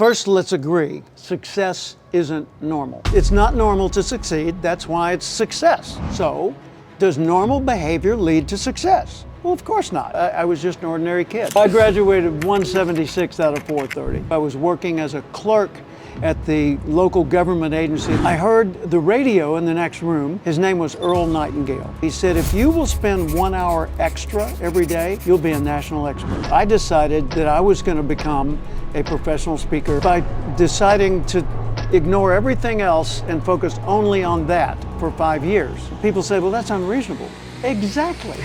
First, let's agree, success isn't normal. It's not normal to succeed, that's why it's success. So, does normal behavior lead to success? Well, of course not. I was just an ordinary kid. I graduated 176 out of 430. I was working as a clerk at the local government agency. I heard the radio in the next room. His name was Earl Nightingale. He said, if you will spend 1 hour extra every day, you'll be a national expert. I decided that I was going to become a professional speaker by deciding to ignore everything else and focus only on that for 5 years. People say, well, that's unreasonable. Exactly.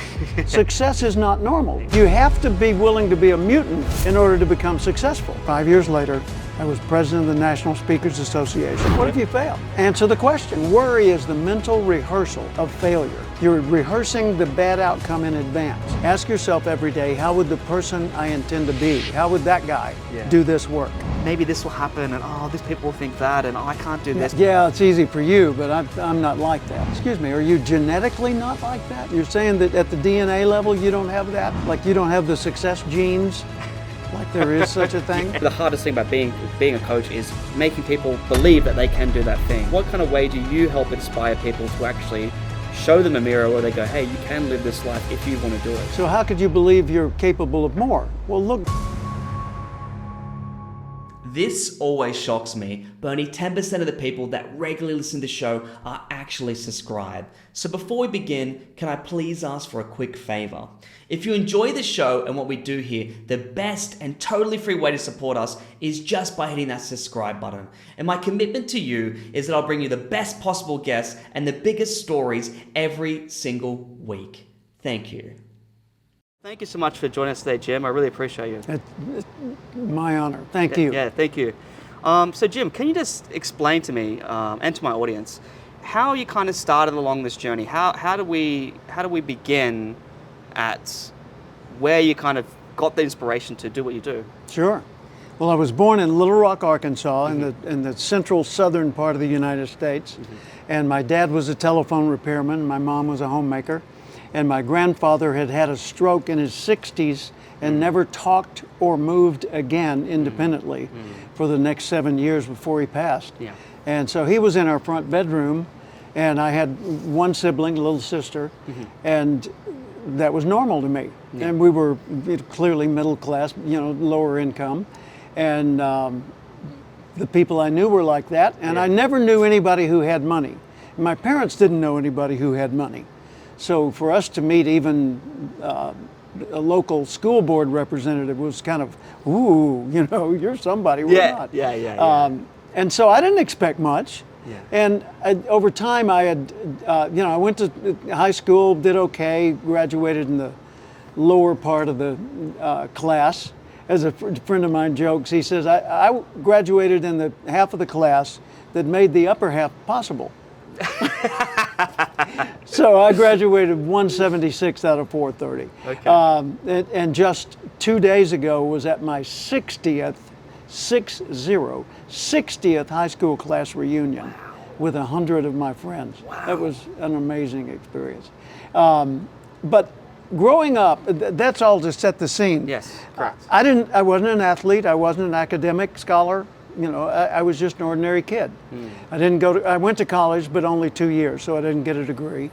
Success is not normal. You have to be willing to be a mutant in order to become successful. 5 years later, I was president of the National Speakers Association. What if you fail? Answer the question. Worry is the mental rehearsal of failure. You're rehearsing the bad outcome in advance. Ask yourself every day, how would the person I intend to be, how would that guy do this work? Maybe this will happen, and these people will think that, and I can't do this. Yeah, it's easy for you, but I'm not like that. Excuse me, are you genetically not like that? You're saying that at the DNA level you don't have that? Like you don't have the success genes? Like there is such a thing? The hardest thing about being a coach is making people believe that they can do that thing. What kind of way do you help inspire people to actually show them a mirror where they go, hey, you can live this life if you want to do it? So how could you believe you're capable of more? Well, look. This always shocks me, but only 10% of the people that regularly listen to the show are actually subscribed. So before we begin, can I please ask for a quick favor? If you enjoy the show and what we do here, the best and totally free way to support us is just by hitting that subscribe button. And my commitment to you is that I'll bring you the best possible guests and the biggest stories every single week. Thank you. Thank you so much for joining us today, Jim. I really appreciate you. It's my honor. Thank you. Yeah, thank you. So Jim, can you just explain to me and to my audience how you kind of started along this journey? How do we begin at where you kind of got the inspiration to do what you do? Sure. Well, I was born in Little Rock, Arkansas, in the central southern part of the United States. And my dad was a telephone repairman. My mom was a homemaker. And my grandfather had had a stroke in his 60s and never talked or moved again independently for the next 7 years before he passed. Yeah. And so he was in our front bedroom, and I had one sibling, a little sister, and that was normal to me. Yeah. And we were clearly middle class, lower income. And the people I knew were like that, and I never knew anybody who had money. My parents didn't know anybody who had money. So for us to meet even a local school board representative was kind of, ooh, you're somebody, we're not. Yeah. And so I didn't expect much. Yeah. And over time I had, I went to high school, did okay, graduated in the lower part of the class. As a friend of mine jokes, he says, I graduated in the half of the class that made the upper half possible. So I graduated 176 out of 430. Okay. And just 2 days ago was at my 60th high school class reunion with 100 of my friends. Wow. That was an amazing experience. But growing up, that's all to set the scene. Yes, correct. I wasn't an athlete, I wasn't an academic scholar. I was just an ordinary kid. I went to college, but only 2 years, so I didn't get a degree.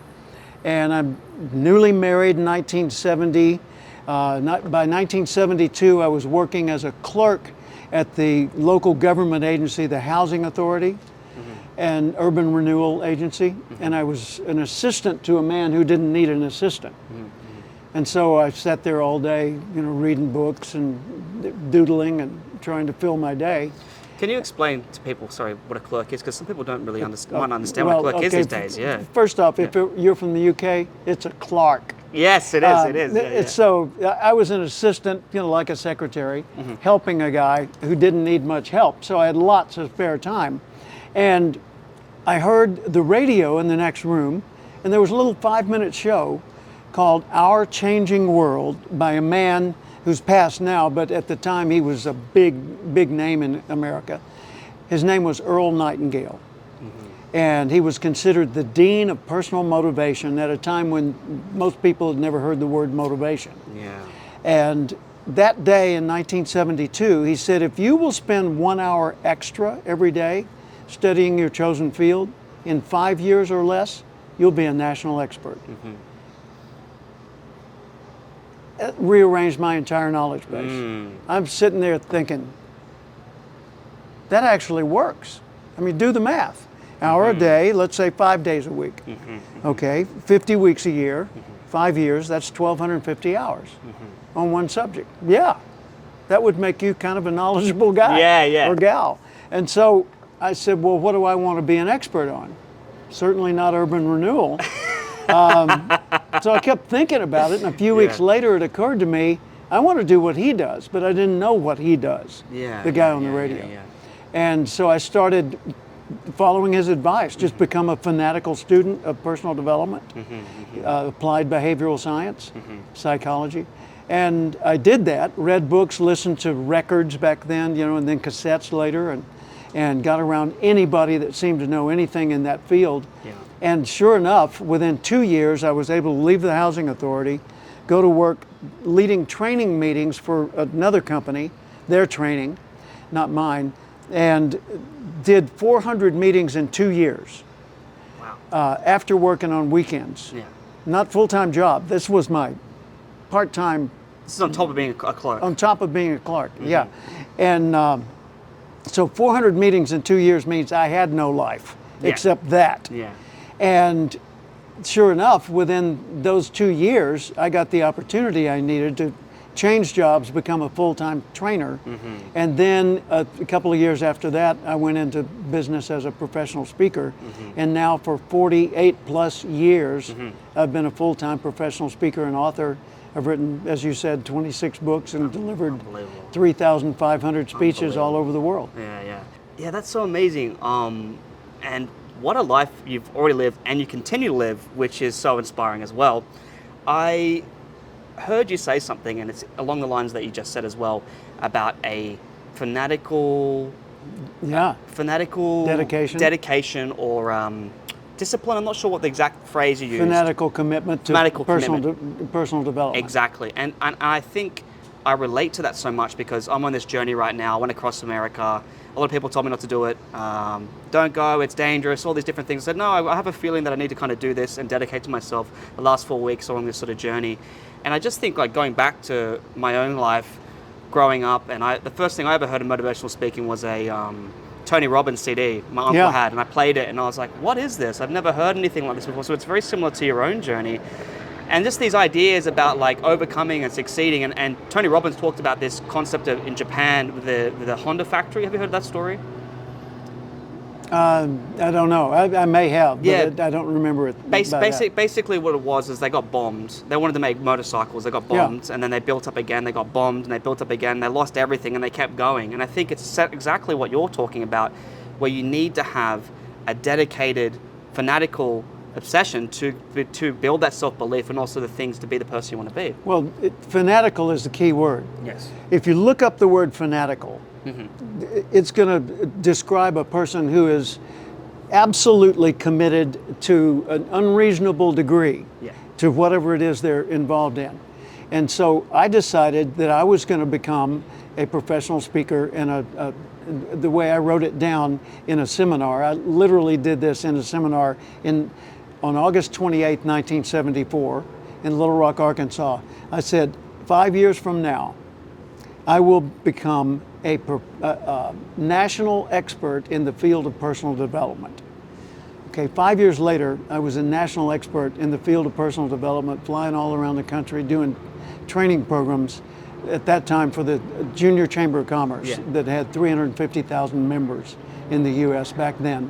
And I'm newly married in 1970. By 1972, I was working as a clerk at the local government agency, the Housing Authority, and Urban Renewal Agency. And I was an assistant to a man who didn't need an assistant. And so I sat there all day, reading books and doodling and trying to fill my day. Can you explain to people, what a clerk is? Because some people don't really might understand what a clerk is these days. Yeah. First off, if you're from the UK, it's a clerk. Yes, it is. It is. Yeah. So I was an assistant, like a secretary, helping a guy who didn't need much help. So I had lots of spare time. And I heard the radio in the next room, and there was a little 5-minute show called Our Changing World by a man who's passed now, but at the time he was a big name in America. His name was Earl Nightingale. And he was considered the dean of personal motivation at a time when most people had never heard the word motivation. Yeah. And that day in 1972, he said, if you will spend 1 hour extra every day studying your chosen field, in 5 years or less, you'll be a national expert. It rearranged my entire knowledge base. I'm sitting there thinking, that actually works. I mean, do the math. Hour a day, let's say 5 days a week. Okay, 50 weeks a year, 5 years, that's 1,250 hours on one subject. Yeah, that would make you kind of a knowledgeable guy or gal. And so I said, well, what do I want to be an expert on? Certainly not urban renewal. So I kept thinking about it, and a few weeks later it occurred to me, I want to do what he does, but I didn't know what he does, the guy on the radio. And so I started following his advice, just become a fanatical student of personal development, applied behavioral science, psychology. And I did that, read books, listened to records back then, you know, and then cassettes later, and got around anybody that seemed to know anything in that field. And sure enough, within 2 years, I was able to leave the housing authority, go to work leading training meetings for another company, their training, not mine, and did 400 meetings in 2 years. After working on weekends. Not full-time job. This was my part-time. This is on top of being a clerk. On top of being a clerk, yeah. And so 400 meetings in 2 years means I had no life except that. And sure enough, within those 2 years, I got the opportunity I needed to change jobs, become a full-time trainer. And then a couple of years after that, I went into business as a professional speaker. And now for 48 plus years, I've been a full-time professional speaker and author. I've written, as you said, 26 books and delivered 3,500 speeches all over the world. Yeah, that's so amazing. And what a life you've already lived and you continue to live, which is so inspiring as well. I heard you say something, and it's along the lines that you just said as well, about a fanatical dedication or discipline. I'm not sure what the exact phrase you used. Fanatical commitment to personal development. Exactly. And I think I relate to that so much because I'm on this journey right now. I went across America. A lot of people told me not to do it. Don't go, it's dangerous, all these different things. I said, no, I have a feeling that I need to kind of do this and dedicate to myself the last 4 weeks along this sort of journey. And I just think, like, going back to my own life, growing up, and the first thing I ever heard of motivational speaking was a Tony Robbins CD my uncle had, and I played it, and I was like, what is this? I've never heard anything like this before. So it's very similar to your own journey. And just these ideas about like overcoming and succeeding. And Tony Robbins talked about this concept of in Japan with the Honda factory. Have you heard that story? I don't know. I may have, but I don't remember it. Basically what it was is they got bombed. They wanted to make motorcycles. They got bombed, and then they built up again. They got bombed, and they built up again. They lost everything, and they kept going. And I think it's exactly what you're talking about, where you need to have a dedicated, fanatical obsession to build that self-belief and also the things to be the person you want to be. Well, fanatical is the key word. Yes. If you look up the word fanatical, it's going to describe a person who is absolutely committed to an unreasonable degree to whatever it is they're involved in. And so I decided that I was going to become a professional speaker in the way I wrote it down in a seminar. I literally did this in a seminar on August 28, 1974 in Little Rock, Arkansas. I said, 5 years from now, I will become a national expert in the field of personal development. Okay, 5 years later, I was a national expert in the field of personal development, flying all around the country, doing training programs at that time for the Junior Chamber of Commerce that had 350,000 members in the U.S. back then.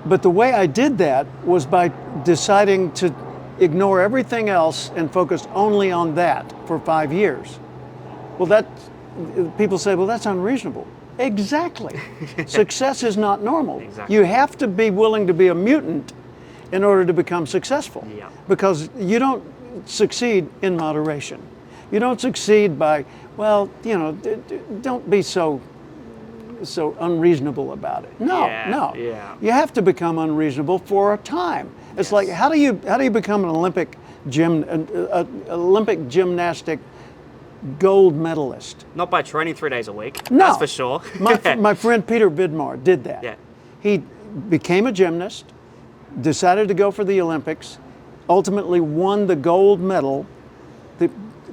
But the way I did that was by deciding to ignore everything else and focus only on that for 5 years. Well, people say, well, that's unreasonable. Exactly. Success is not normal. Exactly. You have to be willing to be a mutant in order to become successful. Yeah. Because you don't succeed in moderation. You don't succeed by, well, you know, don't be so unreasonable about it. No. You have to become unreasonable for a time. It's like, how do you become an Olympic Olympic gymnastic gold medalist. Not by training 3 days a week. No. That's for sure. My friend Peter Vidmar did that. Yeah. He became a gymnast, decided to go for the Olympics, ultimately won the gold medal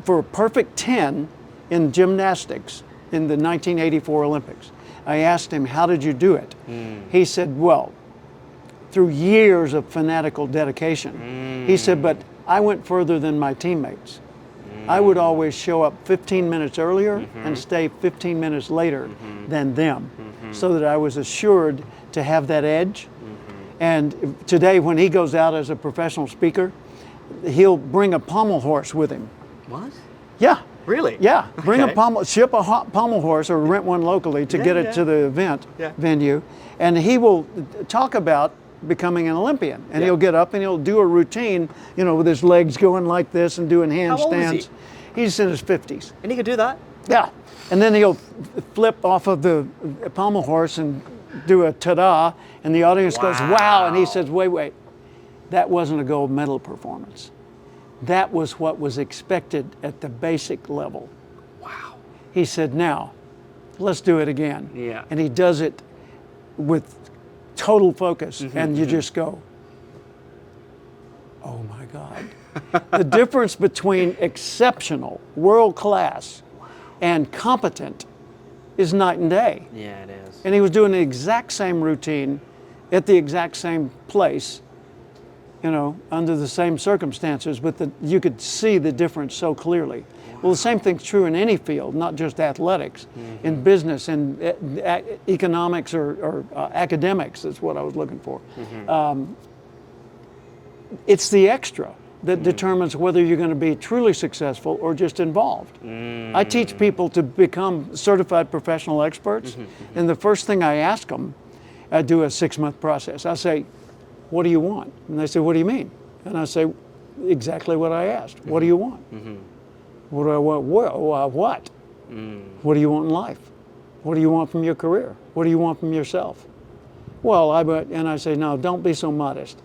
for a perfect 10 in gymnastics in the 1984 Olympics. I asked him, how did you do it? He said, well, through years of fanatical dedication. He said, but I went further than my teammates. I would always show up 15 minutes earlier and stay 15 minutes later than them, so that I was assured to have that edge. And today, when he goes out as a professional speaker, he'll bring a pommel horse with him. What? Yeah. Really? Yeah. Bring Okay. ship a pommel horse or rent one locally to get it to the event venue, and he will talk about becoming an Olympian. And he'll get up and he'll do a routine, with his legs going like this and doing handstands. How old is he? He's in his 50s. And he could do that? Yeah. And then he'll flip off of the pommel horse and do a ta-da, and the audience goes, wow, and he says, wait, that wasn't a gold medal performance. That was what was expected at the basic level. Wow. He said, now, let's do it again. Yeah. And he does it with total focus, and you just go, oh my God. The difference between exceptional, world class, and competent is night and day. Yeah, it is. And he was doing the exact same routine at the exact same place, under the same circumstances, but you could see the difference so clearly. Wow. Well, the same thing's true in any field, not just athletics, in business, in economics or academics, is what I was looking for. It's the extra that determines whether you're going to be truly successful or just involved. I teach people to become certified professional experts, and the first thing I ask them, I do a 6-month process. I say, what do you want? And they say, what do you mean? And I say, exactly what I asked. What do you want? What do I want? What? What do you want in life? What do you want from your career? What do you want from yourself? Well, and I say, no, don't be so modest.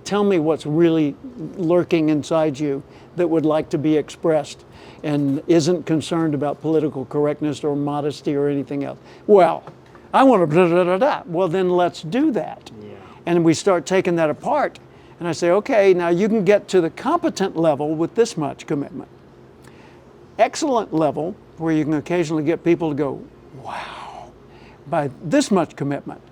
Tell me what's really lurking inside you that would like to be expressed and isn't concerned about political correctness or modesty or anything else. Well, I want to blah, blah, blah, blah. Well, then let's do that. Yeah. And we start taking that apart. And I say, okay, now you can get to the competent level with this much commitment. Excellent level, where you can occasionally get people to go, wow, by this much commitment.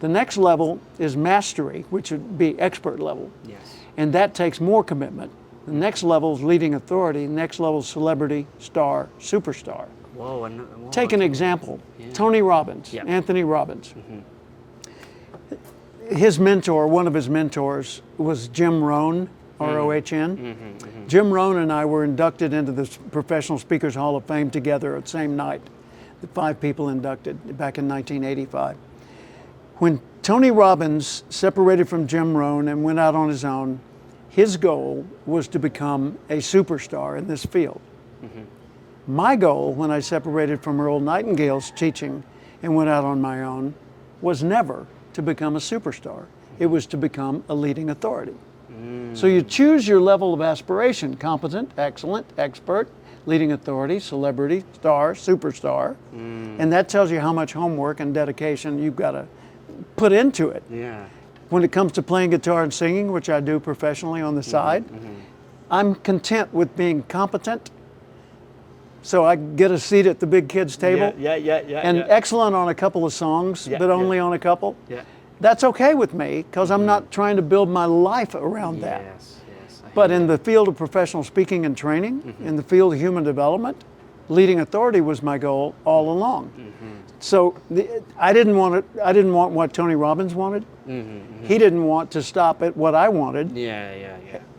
The next level is mastery, which would be expert level. Yes. And that takes more commitment. The next level is leading authority. The next level is celebrity, star, superstar. Whoa. Take an example. Tony Robbins, Anthony Robbins. His mentor, one of his mentors, was Jim Rohn, R-O-H-N. Jim Rohn and I were inducted into the Professional Speakers Hall of Fame together at the same night. The 5 people inducted back in 1985. When Tony Robbins separated from Jim Rohn and went out on his own, his goal was to become a superstar in this field. My goal, when I separated from Earl Nightingale's teaching and went out on my own, was never to become a superstar. It was to become a leading authority. So you choose your level of aspiration: competent, excellent, expert, leading authority, celebrity, star, superstar. And that tells you how much homework and dedication you've got to put into it. Yeah. When it comes to playing guitar and singing, which I do professionally on the side, I'm content with being competent, so I get a seat at the big kids table. And excellent on a couple of songs, but only on a couple. That's okay with me, because I'm not trying to build my life around that. But in the field of professional speaking and training, in the field of human development, leading authority was my goal all along. So I didn't want what Tony Robbins wanted. He didn't want to stop at what I wanted.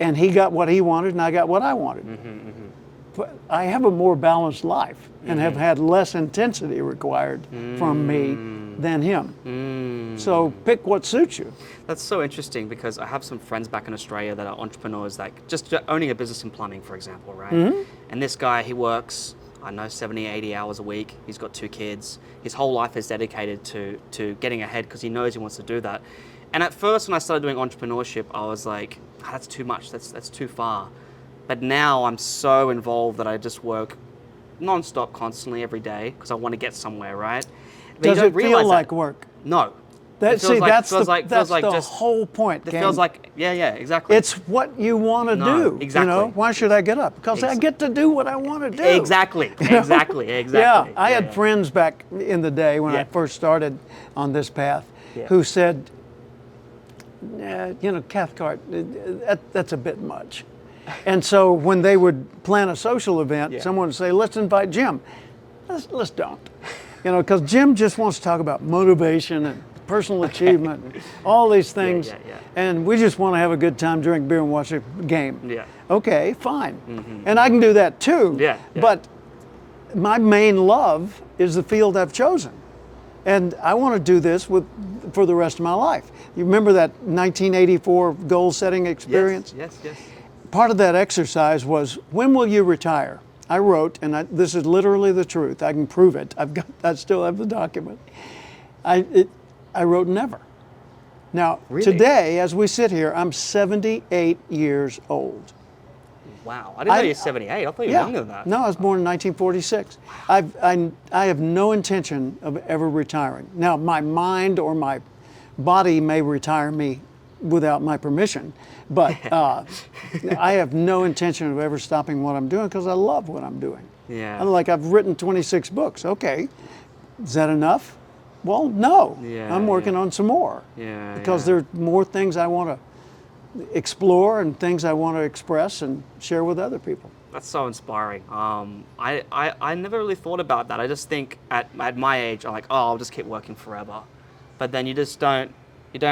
And he got what he wanted, and I got what I wanted. But I have a more balanced life and have had less intensity required from me than him. So pick what suits you. That's so interesting, because I have some friends back in Australia that are entrepreneurs, like just owning a business in plumbing, for example, right? And this guy, he works, 70, 80 hours a week. He's got 2 kids. His whole life is dedicated to getting ahead, because he knows he wants to do that. And at first, when I started doing entrepreneurship, I was like, that's too much. That's too far. But now I'm so involved that I just work non-stop constantly every day because I want to get somewhere, right? But Does you don't it feel realize like that. work? No. That, It feels see, like- that's feels the, like- that's feels like the just- whole point. It gang. feels like, yeah, exactly. It's what you want to No, do. exactly. You know? Why should I get up? Because I Ex- get to do what I want to do. Exactly. Yeah, I had friends back in the day when I Yeah. first started on this path Yeah. who said, Cathcart, that's a bit much. And so when they would plan a social event, Yeah. someone would say, let's invite Jim. Let's don't. Because Jim just wants to talk about motivation and personal achievement and all these things. yeah. And we just want to have a good time, drink beer and watch a game. Yeah. Okay, fine. And I can do that too. Yeah. But my main love is the field I've chosen. And I want to do this for the rest of my life. You remember that 1984 goal setting experience? Yes. Part of that exercise was, when will you retire? I wrote, and this is literally the truth. I can prove it. I still have the document. I wrote never. Now, Really? today, as we sit here, I'm 78 years old. Wow. I didn't know you're 78. I thought you were younger than that. No, I was born in 1946. I have no intention of ever retiring. Now, my mind or my body may retire me without my permission, but I have no intention of ever stopping what I'm doing because I love what I'm doing. Yeah. I'm like, I've written 26 books. Okay, is that enough? Well, no. Yeah, I'm working on some more. Yeah, Because yeah. there are more things I want to explore and things I want to express and share with other people. That's so inspiring. I never really thought about that. I just think at my age, I'm like, oh, I'll just keep working forever. But then you don't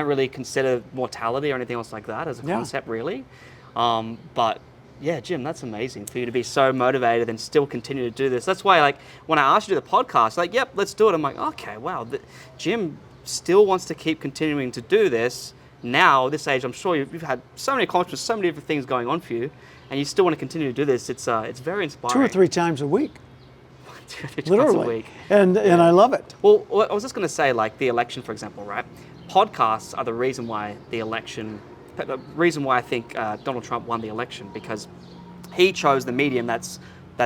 really consider mortality or anything else like that as a Yeah. concept, really. But yeah, Jim, that's amazing for you to be so motivated and still continue to do this. That's why, like, when I asked you to do the podcast, like, yep, let's do it. I'm like, okay, wow, Jim still wants to keep continuing to do this. Now, this age, I'm sure you've had so many accomplishments, so many different things going on for you, and you still want to continue to do this. It's very inspiring. 2 or 3 times a week, 2 or 3 times literally. a week. And I love it. Well, I was just going to say, like, the election, for example, right? Podcasts are the reason why I think Donald Trump won the election, because he chose the medium that's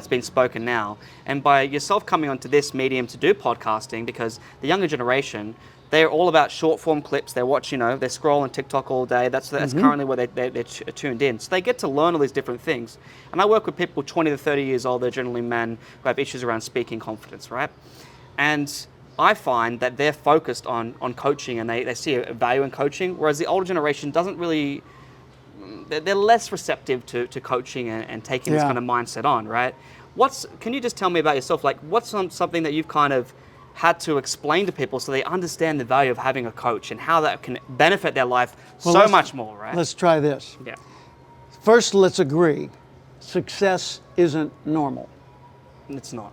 been spoken now. And by yourself coming onto this medium to do podcasting, because the younger generation, they're all about short form clips. They watch, they're scrolling TikTok all day. That's currently where they're tuned in. So they get to learn all these different things. And I work with people 20 to 30 years old. They're generally men who have issues around speaking confidence, right? And I find that they're focused on coaching, and they see a value in coaching, whereas the older generation doesn't really, they're less receptive to coaching and taking this Yeah. kind of mindset on, right? Can you just tell me about yourself? Like, what's something that you've kind of had to explain to people so they understand the value of having a coach and how that can benefit their life so much more, right? Let's try this. Yeah. First, let's agree, success isn't normal. It's not.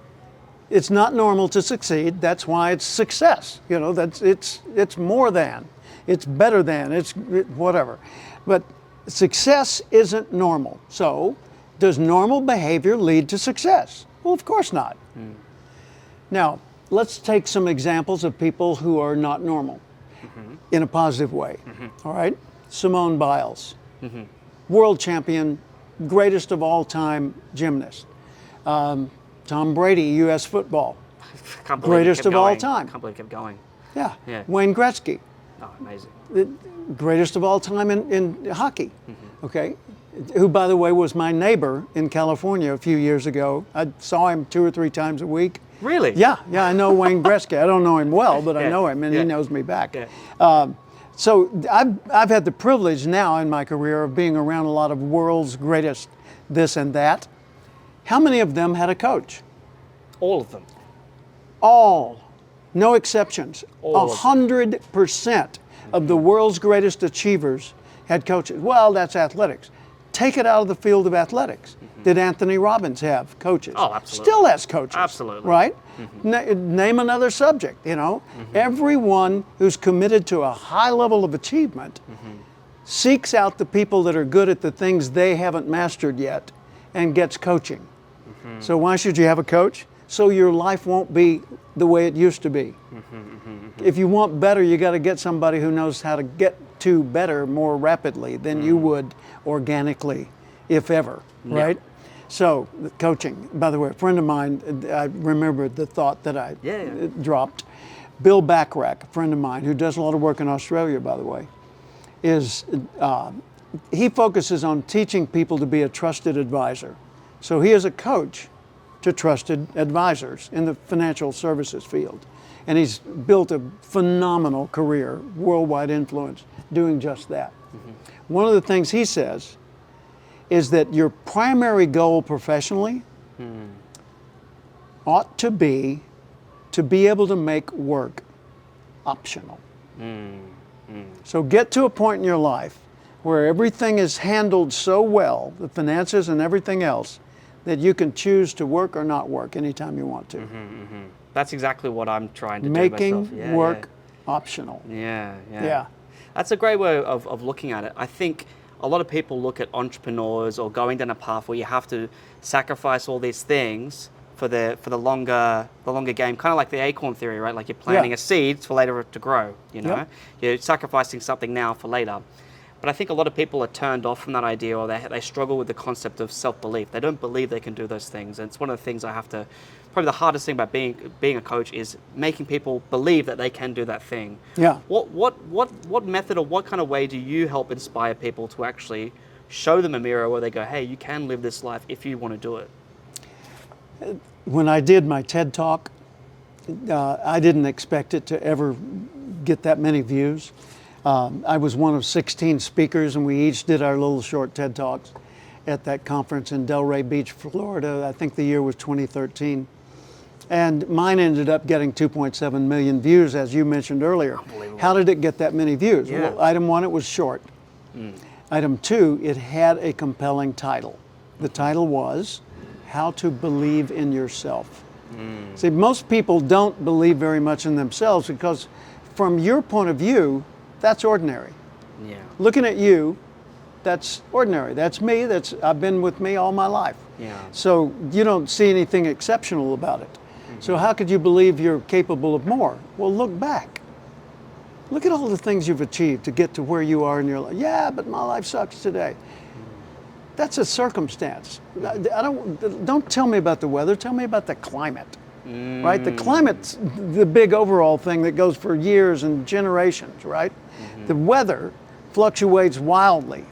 It's not normal to succeed. That's why it's success. It's more than, it's better than, it's whatever. But success isn't normal. So, does normal behavior lead to success? Well, of course not. Now, let's take some examples of people who are not normal in a positive way. All right? Simone Biles, world champion, greatest of all time gymnast. Tom Brady, U.S. football, Can't believe it greatest kept of all going. time. Can't believe it kept going. Yeah. Yeah. Wayne Gretzky, Oh, amazing. the greatest of all time in hockey. Okay, who, by the way, was my neighbor in California a few years ago. I saw him 2 or 3 times a week. Really? Yeah, I know Wayne Gretzky. I don't know him well, but I Yeah, know him, and yeah. he knows me back. Yeah. So I've had the privilege now in my career of being around a lot of world's greatest this and that. How many of them had a coach? All of them. All, no exceptions. All of them. 100% of the world's greatest achievers had coaches. Well, that's athletics. Take it out of the field of athletics. Did Anthony Robbins have coaches? Oh, absolutely. Still has coaches. Absolutely. Right? Name another subject, Everyone who's committed to a high level of achievement seeks out the people that are good at the things they haven't mastered yet and gets coaching. So why should you have a coach? So your life won't be the way it used to be. If you want better, you got to get somebody who knows how to get to better more rapidly than you would organically if ever, right? So, the coaching, by the way, a friend of mine, I remember the thought that I dropped. Bill Backrack, a friend of mine who does a lot of work in Australia, by the way, is he focuses on teaching people to be a trusted advisor. So he is a coach to trusted advisors in the financial services field. And he's built a phenomenal career, worldwide influence, doing just that. One of the things he says is that your primary goal professionally ought to be able to make work optional. So get to a point in your life where everything is handled so well, the finances and everything else, that you can choose to work or not work anytime you want to. That's exactly what I'm trying to Making do myself. Yeah, work optional. Yeah. That's a great way of looking at it. I think a lot of people look at entrepreneurs or going down a path where you have to sacrifice all these things for the longer game, kind of like the acorn theory, right? Like you're planting a seed for later to grow, you know? You're sacrificing something now for later. But I think a lot of people are turned off from that idea, or they struggle with the concept of self-belief. They don't believe they can do those things. And it's one of the things probably the hardest thing about being a coach is making people believe that they can do that thing. Yeah. What method or what kind of way do you help inspire people to actually show them a mirror where they go, hey, you can live this life if you want to do it? When I did my TED Talk, I didn't expect it to ever get that many views. I was one of 16 speakers, and we each did our little short TED Talks at that conference in Delray Beach, Florida. I think the year was 2013. And mine ended up getting 2.7 million views, as you mentioned earlier. How did it get that many views? Well, item one, it was short. Item two, it had a compelling title. The title was How to Believe in Yourself. See, most people don't believe very much in themselves because from your point of view, that's ordinary. Looking at you, that's ordinary. That's me. I've been with me all my life. So you don't see anything exceptional about it. So how could you believe you're capable of more? Well, look back. Look at all the things you've achieved to get to where you are in your life. Yeah, but my life sucks today. That's a circumstance. Don't tell me about the weather. Tell me about the climate. Right? The climate's the big overall thing that goes for years and generations, right? The weather fluctuates wildly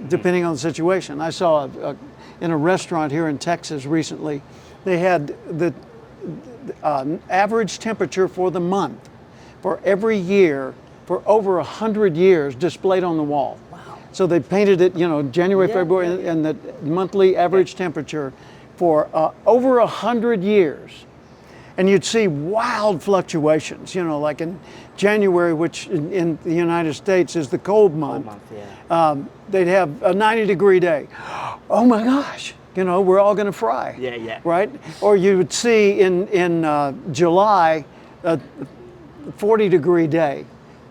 depending on the situation. I saw in a restaurant here in Texas recently, they had the average temperature for the month for every year for over 100 years displayed on the wall. So they painted it, January, February, and the monthly average temperature for over 100 years. And you'd see wild fluctuations, like in January, which in the United States is the cold month. They'd have a 90-degree day. Oh my gosh, we're all going to fry. Right? Or you would see in July a 40-degree day.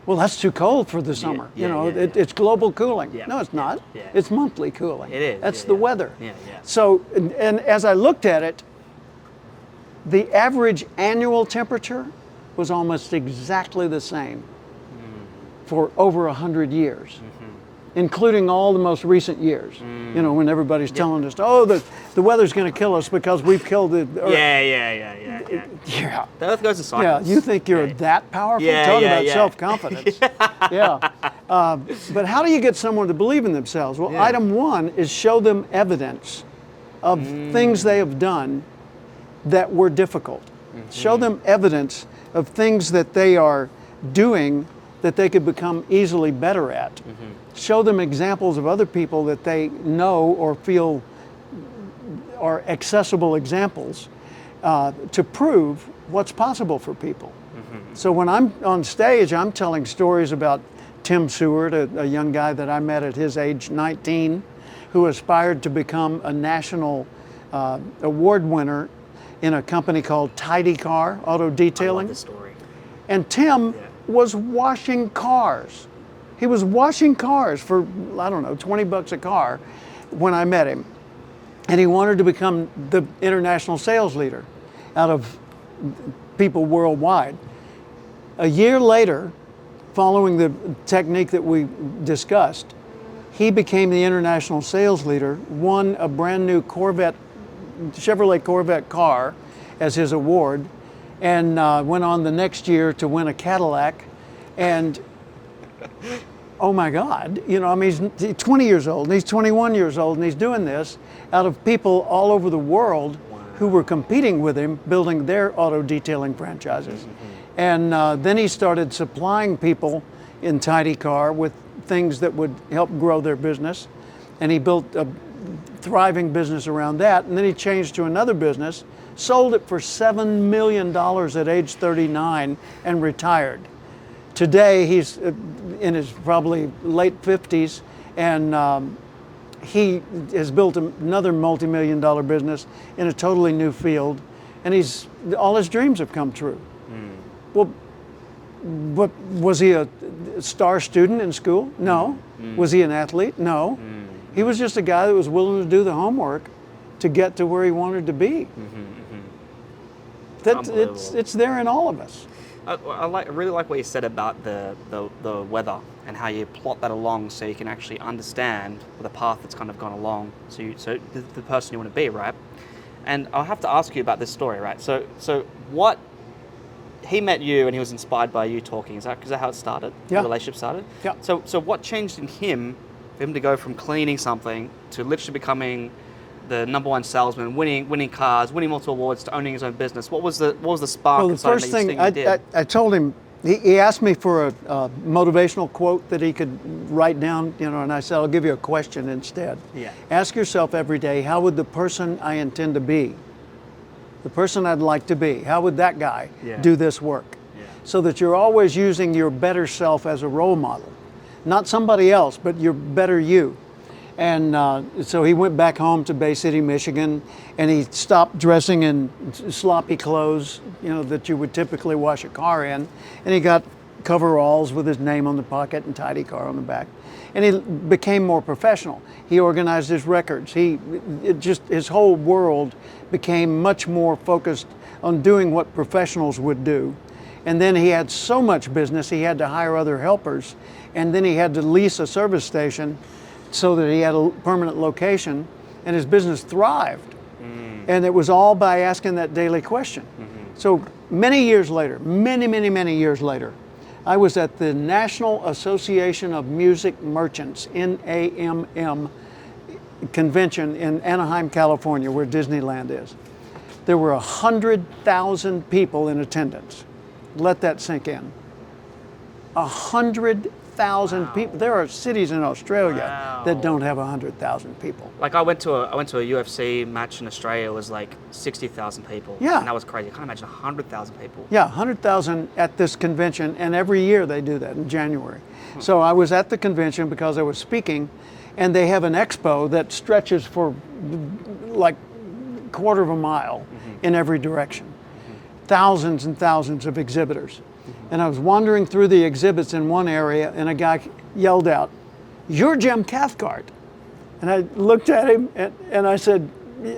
Well, that's too cold for the summer. It's global cooling. No, it's not. It's monthly cooling. It is. That's the weather. So, and as I looked at it, the average annual temperature was almost exactly the same for over 100 years, including all the most recent years. When everybody's telling us, oh, the weather's going to kill us because we've killed the Earth. Yeah. The Earth goes in cycles. Yeah, you think you're that powerful? Talk about self-confidence. But how do you get someone to believe in themselves? Well, item one is show them evidence of things they have done that were difficult. Show them evidence of things that they are doing that they could become easily better at. Show them examples of other people that they know or feel are accessible examples to prove what's possible for people. So when I'm on stage, I'm telling stories about Tim Seward, a young guy that I met at his age 19, who aspired to become a national award winner in a company called Tidy Car Auto Detailing. I love this story. And Tim was washing cars. He was washing cars for, I don't know, 20 bucks a car when I met him. And he wanted to become the international sales leader out of people worldwide. A year later, following the technique that we discussed, he became the international sales leader, won a brand new Chevrolet Corvette car as his award, and went on the next year to win a Cadillac. And oh my God, I mean, he's 20 years old, and he's 21 years old, and he's doing this out of people all over the world who were competing with him, building their auto detailing franchises. And then he started supplying people in Tidy Car with things that would help grow their business. And he built a thriving business around that. And then he changed to another business, sold it for $7 million at age 39, and retired. Today, he's in his probably late 50s, and he has built another multi-million-dollar business in a totally new field, and all his dreams have come true. Well, but was he a star student in school? No. Was he an athlete? No. He was just a guy that was willing to do the homework to get to where he wanted to be. It's there in all of us. I really like what you said about the weather and how you plot that along so you can actually understand the path that's kind of gone along. So the person you want to be, right? And I'll have to ask you about this story, right? So what he met you and he was inspired by you talking. Is that how it started? Yeah. The relationship started. Yeah. So what changed in him for him to go from cleaning something to literally becoming the number one salesman, winning cars, winning multiple awards, to owning his own business? What was the spark? Well, the inside first that you thing think you did? I told him, he asked me for a motivational quote that he could write down, and I said, I'll give you a question instead. Yeah. Ask yourself every day, how would the person I intend to be, the person I'd like to be, how would that guy do this work? Yeah. So that you're always using your better self as a role model. Not somebody else, but your better you. And so he went back home to Bay City, Michigan, and he stopped dressing in sloppy clothes, that you would typically wash a car in. And he got coveralls with his name on the pocket and Tidy Car on the back. And he became more professional. He organized his records. His whole world became much more focused on doing what professionals would do. And then he had so much business, he had to hire other helpers. And then he had to lease a service station so that he had a permanent location, and his business thrived. And it was all by asking that daily question. So many years later, many years later, I was at the National Association of Music Merchants, NAMM, convention in Anaheim, California, where Disneyland is. There were 100,000 people in attendance. Let that sink in. 100,000 people. There are cities in Australia that don't have 100,000 people. Like I went to a UFC match in Australia. It was like 60,000 people. Yeah. And that was crazy. I can't imagine 100,000 people. Yeah, 100,000 at this convention, and every year they do that in January. So I was at the convention because I was speaking, and they have an expo that stretches for like a quarter of a mile in every direction. Thousands and thousands of exhibitors. And I was wandering through the exhibits in one area, and a guy yelled out, "You're Jim Cathcart." And I looked at him, and I said,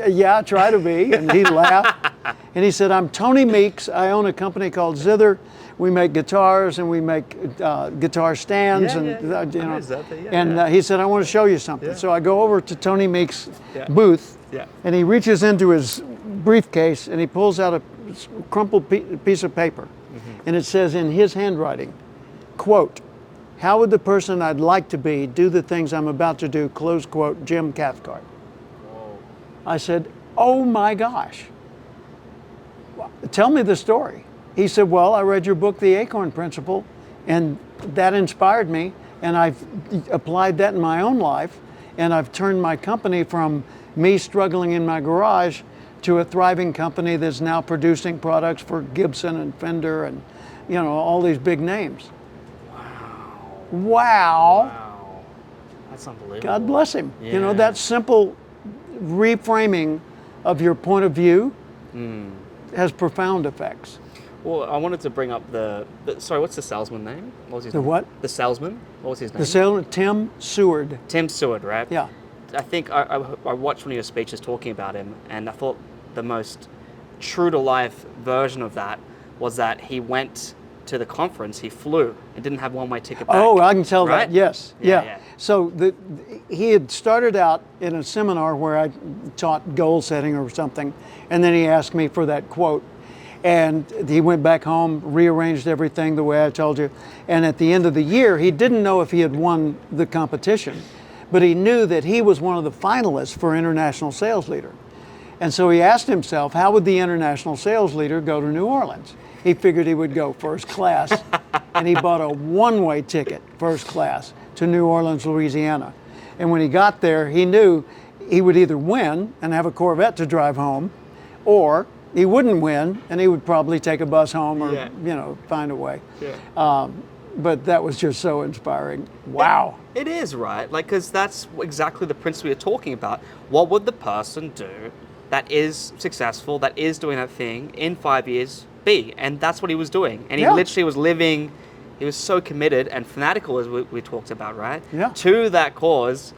"Yeah, I try to be." And he laughed. And he said, "I'm Tony Meeks. I own a company called Zither. We make guitars, and we make guitar stands." He said, "I want to show you something." Yeah. So I go over to Tony Meeks' booth, and he reaches into his briefcase, and he pulls out a crumpled piece of paper. And it says in his handwriting, quote, "How would the person I'd like to be do the things I'm about to do?" Close quote, Jim Cathcart. Whoa. I said, "Oh my gosh. Tell me the story." He said, "Well, I read your book, The Acorn Principle, and that inspired me, and I've applied that in my own life, and I've turned my company from me struggling in my garage to a thriving company that's now producing products for Gibson and Fender and, all these big names." Wow. That's unbelievable. God bless him. Yeah. That simple reframing of your point of view has profound effects. Well, I wanted to bring up sorry, what's the salesman name? What was his name? What? The salesman? What was his name? The salesman, Tim Seward. Tim Seward, right? Yeah. I think I watched one of your speeches talking about him, and I thought the most true to life version of that was that he went to the conference, he flew and didn't have one-way ticket back. Oh, I can tell right? that. Yes. Yeah, Yeah. yeah. So he had started out in a seminar where I taught goal setting or something, and then he asked me for that quote. And he went back home, rearranged everything the way I told you. And at the end of the year, he didn't know if he had won the competition, but he knew that he was one of the finalists for International Sales Leader. And so he asked himself, how would the International Sales Leader go to New Orleans? He figured he would go first class, and he bought a one-way ticket, first class, to New Orleans, Louisiana. And when he got there, he knew he would either win and have a Corvette to drive home, or he wouldn't win and he would probably take a bus home or, find a way. Yeah. But that was just so inspiring. Wow. It is, right? Like, because that's exactly the principle you're talking about. What would the person do that is successful, that is doing that thing in 5 years be? And that's what he was doing. And he literally was living, he was so committed and fanatical, as we talked about, right? Yeah. To that cause,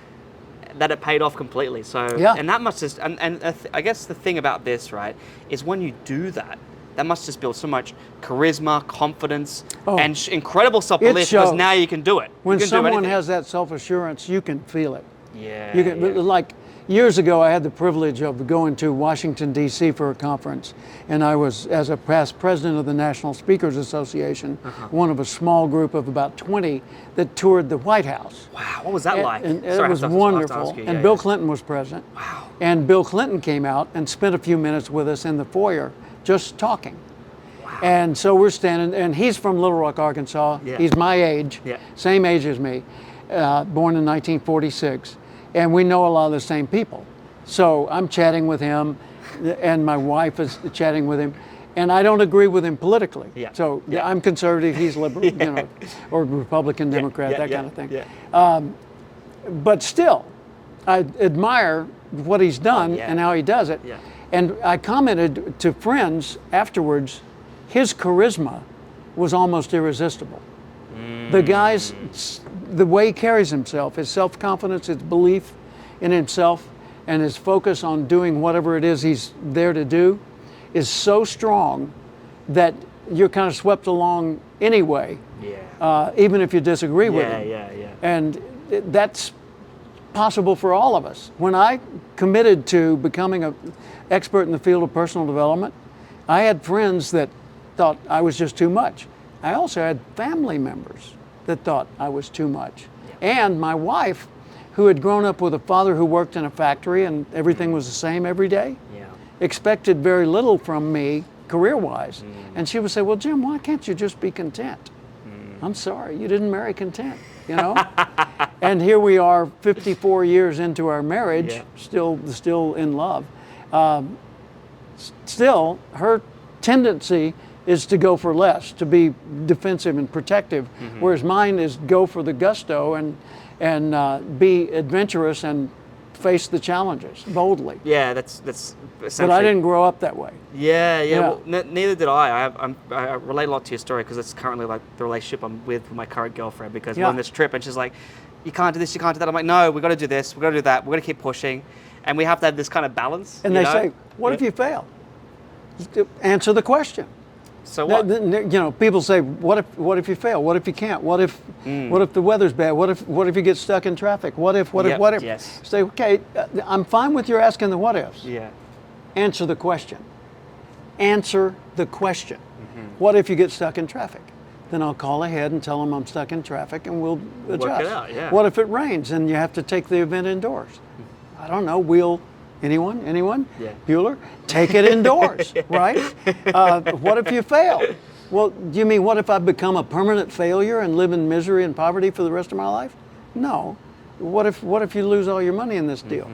that it paid off completely. So, and that must just, I guess the thing about this, right, is when you do that, that must just build so much charisma, confidence, and incredible self-belief, because now you can do it. When you can someone has that self-assurance, you can feel it. Yeah. You can, like years ago, I had the privilege of going to Washington, D.C. for a conference, and I was, as a past president of the National Speakers Association, one of a small group of about 20 that toured the White House. Wow, what was that like? And it was wonderful. And Bill Clinton was present. Wow. And Bill Clinton came out and spent a few minutes with us in the foyer, just talking. Wow. And so we're standing, and he's from Little Rock, Arkansas. Yeah. He's my age, same age as me, born in 1946. And we know a lot of the same people. So I'm chatting with him, and my wife is chatting with him, and I don't agree with him politically. So I'm conservative, he's liberal, or Republican, Democrat, that kind of thing. But still, I admire what he's done and how he does it. And I commented to friends afterwards, his charisma was almost irresistible. The guy's, the way he carries himself, his self-confidence, his belief in himself, and his focus on doing whatever it is he's there to do is so strong that you're kind of swept along anyway, even if you disagree with him. And that's possible for all of us. When I committed to becoming an expert in the field of personal development, I had friends that thought I was just too much. I also had family members that thought I was too much. And my wife, who had grown up with a father who worked in a factory and everything was the same every day, expected very little from me career-wise. And she would say, well, Jim, why can't you just be content? I'm sorry, you didn't marry content, And here we are 54 years into our marriage, still in love. Still, her tendency is to go for less, to be defensive and protective, whereas mine is go for the gusto and be adventurous and face the challenges boldly. Yeah, that's essentially. But I didn't grow up that way. Yeah. Well, neither did I. I relate a lot to your story because it's currently like the relationship I'm with my current girlfriend, because we're on this trip and she's like, you can't do this, you can't do that. I'm like, no, we got to do this, we got to do that, we're going to keep pushing, and we have to have this kind of balance. And they say, what if you fail? Answer the question. So what? People say, what if you fail? What if you can't? What if the weather's bad? What if you get stuck in traffic? What if? Yes. Say, okay, I'm fine with your asking the what ifs. Yeah. Answer the question. Answer the question. What if you get stuck in traffic? Then I'll call ahead and tell them I'm stuck in traffic and we'll adjust. Work it out, What if it rains and you have to take the event indoors? I don't know, Anyone? Yeah. Bueller? Take it indoors, right? What if you fail? Well, do you mean what if I become a permanent failure and live in misery and poverty for the rest of my life? No. What if you lose all your money in this deal?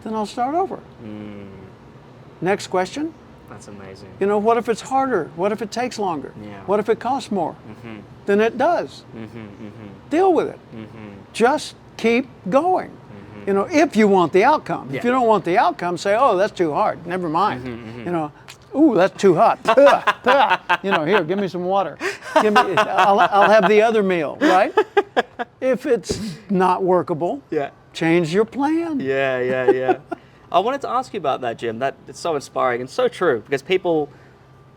Then I'll start over. Next question. That's amazing. What if it's harder? What if it takes longer? Yeah. What if it costs more? Then it does. Deal with it. Just keep going. If you want the outcome. If you don't want the outcome, say, oh, that's too hard. Never mind. Ooh, that's too hot. Here, give me some water. I'll have the other meal, right? If it's not workable, change your plan. Yeah. I wanted to ask you about that, Jim. It's so inspiring and so true, because people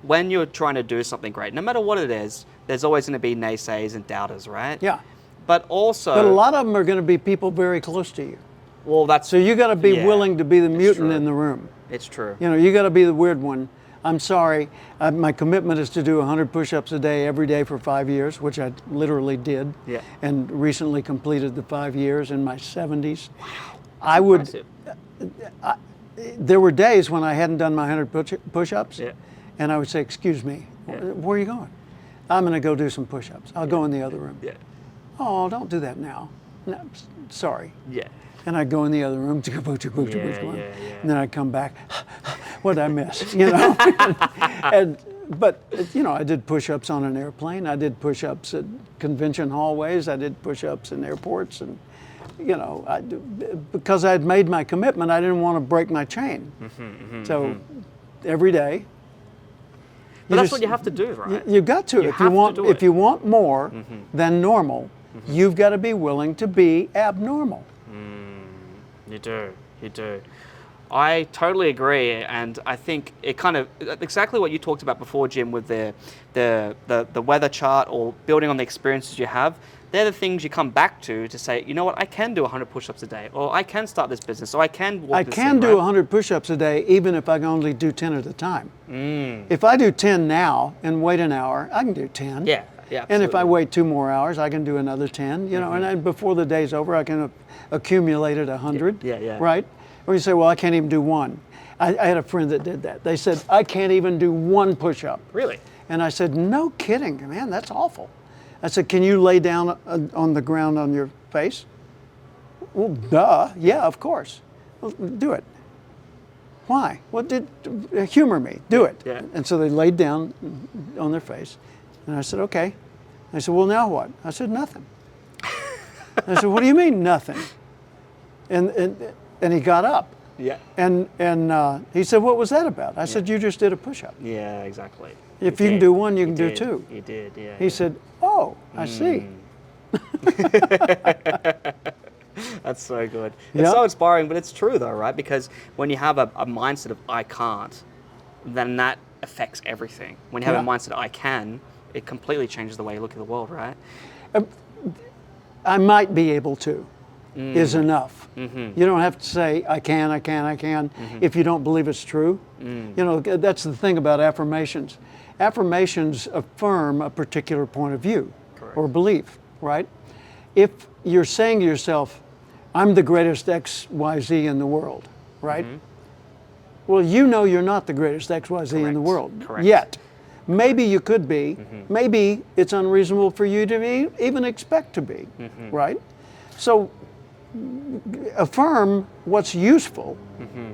when you're trying to do something great, no matter what it is, there's always going to be naysayers and doubters, right? Yeah. But also, But a lot of them are going to be people very close to you. well, that's So you got to be yeah, willing to be the it's mutant true. in the room. It's true. You know, you got to be the weird one. I'm sorry, my commitment is to do 100 push-ups a day every day for 5 years, which I literally did. Yeah. And recently completed the 5 years in my 70s. Wow. I would. Impressive. There were days when I hadn't done my 100 push-ups, Yeah. and I would say, "Excuse me, where are you going?" "I'm going to go do some push-ups. I'll go in the other room." Yeah. "Oh, don't do that now." "No, sorry." Yeah. And I'd go in the other room, Yeah, and then I'd come back. What did I miss? You know. But you know, I did push-ups on an airplane. I did push-ups at convention hallways. I did push-ups in airports, and you know, because I'd made my commitment, I didn't want to break my chain. So every day. But that's what you have to do, right? You've got to. You If have you to want, do if it. you want more than normal, you've got to be willing to be abnormal. You do. You do. I totally agree, and I think it kind of exactly what you talked about before, Jim, with the weather chart or building on the experiences you have. They're the things you come back to say, you know what, I can do 100 push-ups a day, or I can start this business, or I can walk I this can thing, do right? 100 push-ups a day, even if I can only do 10 at a time. If I do 10 now and wait an hour, I can do 10. Yeah, yeah. And if I absolutely. wait 2 more hours, I can do another 10. You know, and then before the day's over, I can have accumulated 100. Yeah. Right? Or you say, well, I can't even do one. I had a friend that did that. They said, I can't even do one push-up. Really? And I said, no kidding, man, that's awful. I said, can you lay down on the ground on your face? Well, duh, yeah, of course. Well, do it. Why? Well, humor me, do it. Yeah. And so they laid down on their face. And I said, okay. I said, well, now what? I said, nothing. I said, what do you mean, nothing? And he got up. Yeah. And he said, what was that about? I said, you just did a push-up. Yeah, exactly. If you can do one, you can do did. two. You did, yeah. He said, oh, I see. That's so good. Yeah. It's so inspiring, but it's true though, right? Because when you have a mindset of I can't, then that affects everything. When you have a Yeah. mindset of I can, it completely changes the way you look at the world, right? I might be able to is enough. You don't have to say, I can. If you don't believe it's true. You know, that's the thing about affirmations. Affirmations affirm a particular point of view or belief, right? If you're saying to yourself, I'm the greatest XYZ in the world, right? Well, you know you're not the greatest XYZ in the world Correct. yet. Maybe you could be. Maybe it's unreasonable for you to even expect to be, right? So affirm what's useful,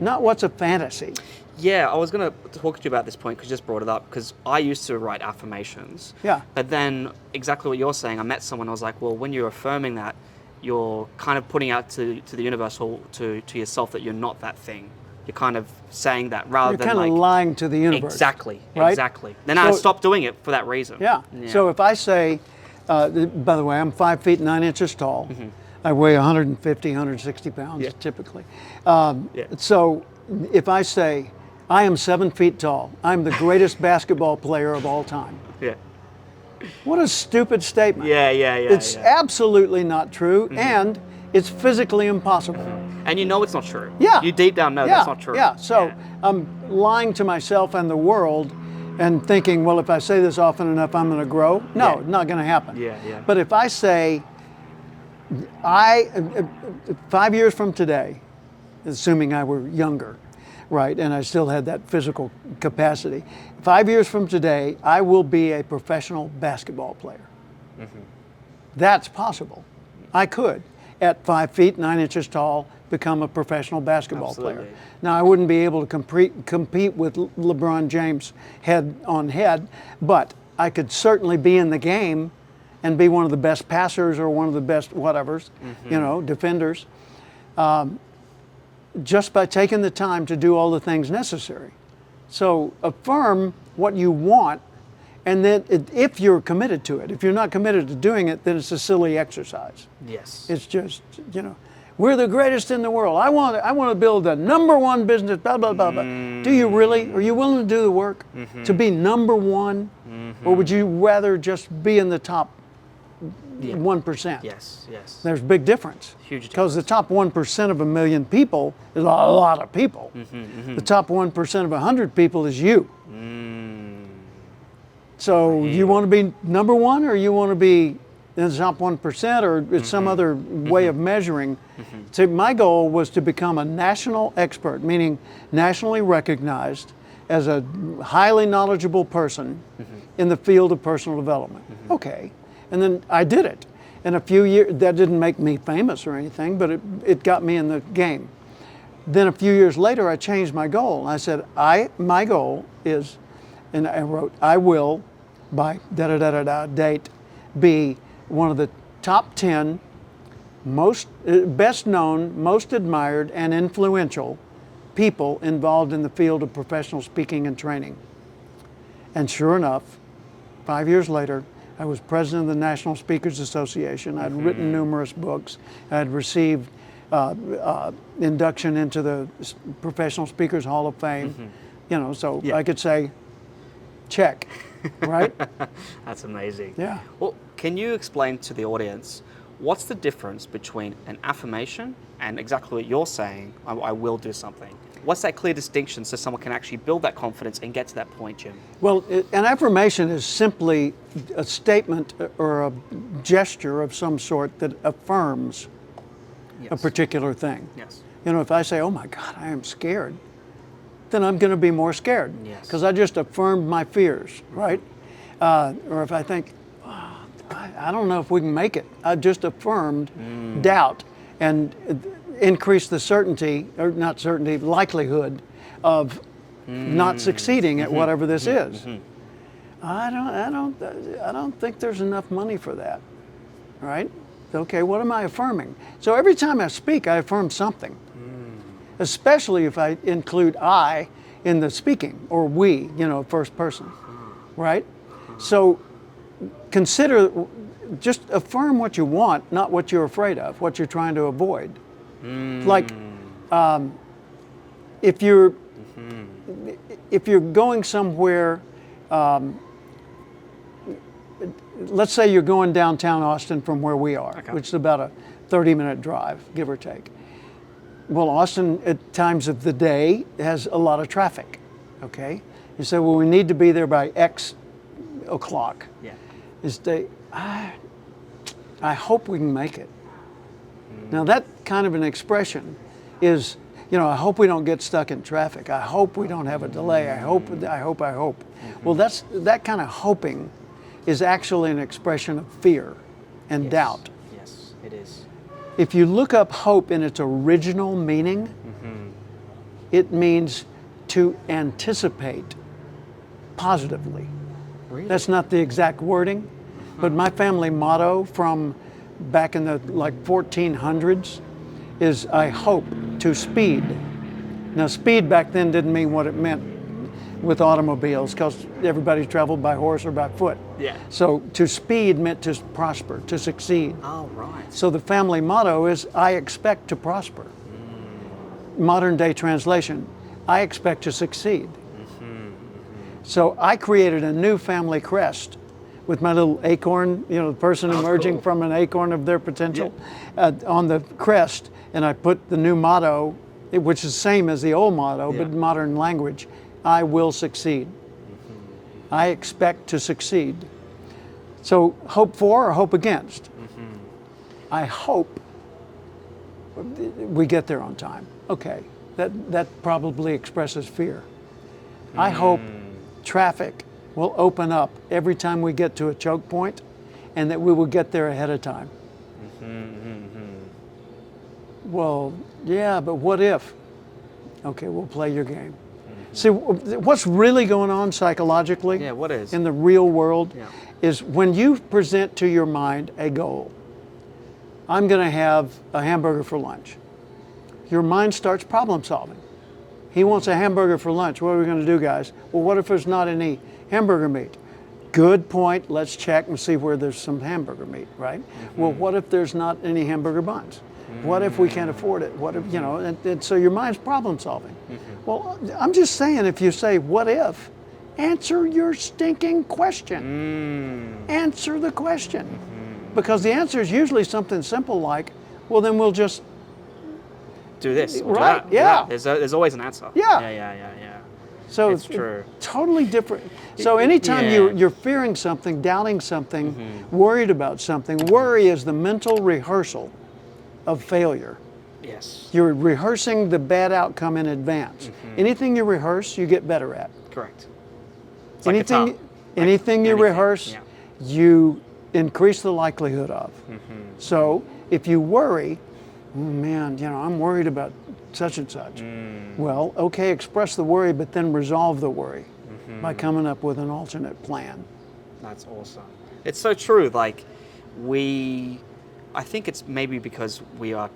not what's a fantasy. Yeah, I was going to talk to you about this point because you just brought it up because I used to write affirmations. Yeah. But then exactly what you're saying, I met someone, I was like, well, when you're affirming that, you're kind of putting out to the universe or to yourself that you're not that thing. You're kind of saying that rather You're than kind like... of lying to the universe. Exactly, right? exactly. Then I So- stopped doing it for that reason. Yeah. So if I say, by the way, I'm 5 feet 9 inches tall. I weigh 150, 160 pounds typically. So if I say, I am 7 feet tall, I'm the greatest basketball player of all time. Yeah. What a stupid statement. Yeah. It's absolutely not true, and it's physically impossible. And you know it's not true. Yeah. You deep down know that's not true. Yeah, so I'm lying to myself and the world and thinking, well, if I say this often enough, I'm going to grow. No, not going to happen. Yeah. But if I say, 5 years from today, assuming I were younger, right, and I still had that physical capacity, 5 years from today, I will be a professional basketball player. That's possible. I could, at 5 feet 9 inches tall, become a professional basketball player. Absolutely. Now, I wouldn't be able to compete with LeBron James head on head, but I could certainly be in the game and be one of the best passers or one of the best whatevers, defenders, just by taking the time to do all the things necessary. So affirm what you want, and then if you're committed to it. If you're not committed to doing it, then it's a silly exercise. Yes. It's just, We're the greatest in the world. I want to build the #1 business, blah, blah, blah, blah. Do you really? Are you willing to do the work to be #1? Or would you rather just be in the top 1%? Yes, yes. There's a big difference. Huge Because the top 1% of a million people is a lot of people. The top 1% of 100 people is you. So you want to be #1, or you want to be in the top 1%, or it's some other way of measuring? So my goal was to become a national expert, meaning nationally recognized as a highly knowledgeable person in the field of personal development. Okay, and then I did it. In a few years, that didn't make me famous or anything, but it got me in the game. Then a few years later, I changed my goal. I said, my goal is, and I wrote, I will, by da-da-da-da-da date, be one of the top 10 most best known, most admired, and influential people involved in the field of professional speaking and training. And sure enough, 5 years later, I was president of the National Speakers Association. I'd written numerous books. I'd received induction into the Professional Speakers Hall of Fame. You know, so I could say, check, right? That's amazing. Yeah. Well, can you explain to the audience what's the difference between an affirmation and exactly what you're saying, I will do something? What's that clear distinction so someone can actually build that confidence and get to that point, Jim? Well, an affirmation is simply a statement or a gesture of some sort that affirms a particular thing. Yes. You know, if I say, oh my God, I am scared, then I'm going to be more scared because I just affirmed my fears, right? Or if I think, oh, I don't know if we can make it, I just affirmed doubt and increased the certainty, or not certainty, likelihood of not succeeding at whatever this is. I don't think there's enough money for that, right? Okay, what am I affirming? So every time I speak, I affirm something. Especially if I include I in the speaking, or we, you know, first person, right? So consider, just affirm what you want, not what you're afraid of, what you're trying to avoid. Like, if you're going somewhere, let's say you're going downtown Austin from where we are, which is about a 30-minute drive, give or take. Well, Austin at times of the day has a lot of traffic, okay? You say, well, we need to be there by X o'clock. Yeah. I hope we can make it. Now that kind of an expression is, you know, I hope we don't get stuck in traffic. I hope we don't have a delay. I hope. Well, that kind of hoping is actually an expression of fear and doubt. Yes, it is. If you look up hope in its original meaning, it means to anticipate positively. Really? That's not the exact wording, but my family motto from back in the 1400s is I hope to speed. Now speed back then didn't mean what it meant with automobiles, because everybody traveled by horse or by foot. Yeah. So to speed meant to prosper, to succeed. Oh, right. So the family motto is I expect to prosper. Modern day translation, I expect to succeed. So I created a new family crest with my little acorn, you know, the person emerging from an acorn of their potential on the crest, and I put the new motto, which is the same as the old motto, but in modern language, I will succeed. I expect to succeed. So hope for or hope against? I hope we get there on time. Okay, that probably expresses fear. I hope traffic will open up every time we get to a choke point, and that we will get there ahead of time. Well, yeah, but what if? Okay, we'll play your game. See, what's really going on psychologically what is? in the real world is when you present to your mind a goal. I'm going to have a hamburger for lunch. Your mind starts problem solving. He wants a hamburger for lunch. What are we going to do, guys? Well, what if there's not any hamburger meat? Good point. Let's check and see where there's some hamburger meat, right? Well, what if there's not any hamburger buns? What if we can't afford it? What if, and so your mind's problem solving. Well, I'm just saying, if you say, what if, answer your stinking question. Answer the question. Because the answer is usually something simple like, well, then we'll just do this. Or right, do that. yeah. There's always an answer. Yeah. Yeah. So it's true. Totally different. So anytime you're fearing something, doubting something, worried about something, worry is the mental rehearsal of failure. Yes. You're rehearsing the bad outcome in advance. Anything you rehearse, you get better at. Correct. It's like guitar. Anything you rehearse, you increase the likelihood of. So if you worry, oh man, I'm worried about such and such. Well, okay, express the worry, but then resolve the worry by coming up with an alternate plan. That's awesome. It's so true. Like, I think it's maybe because we're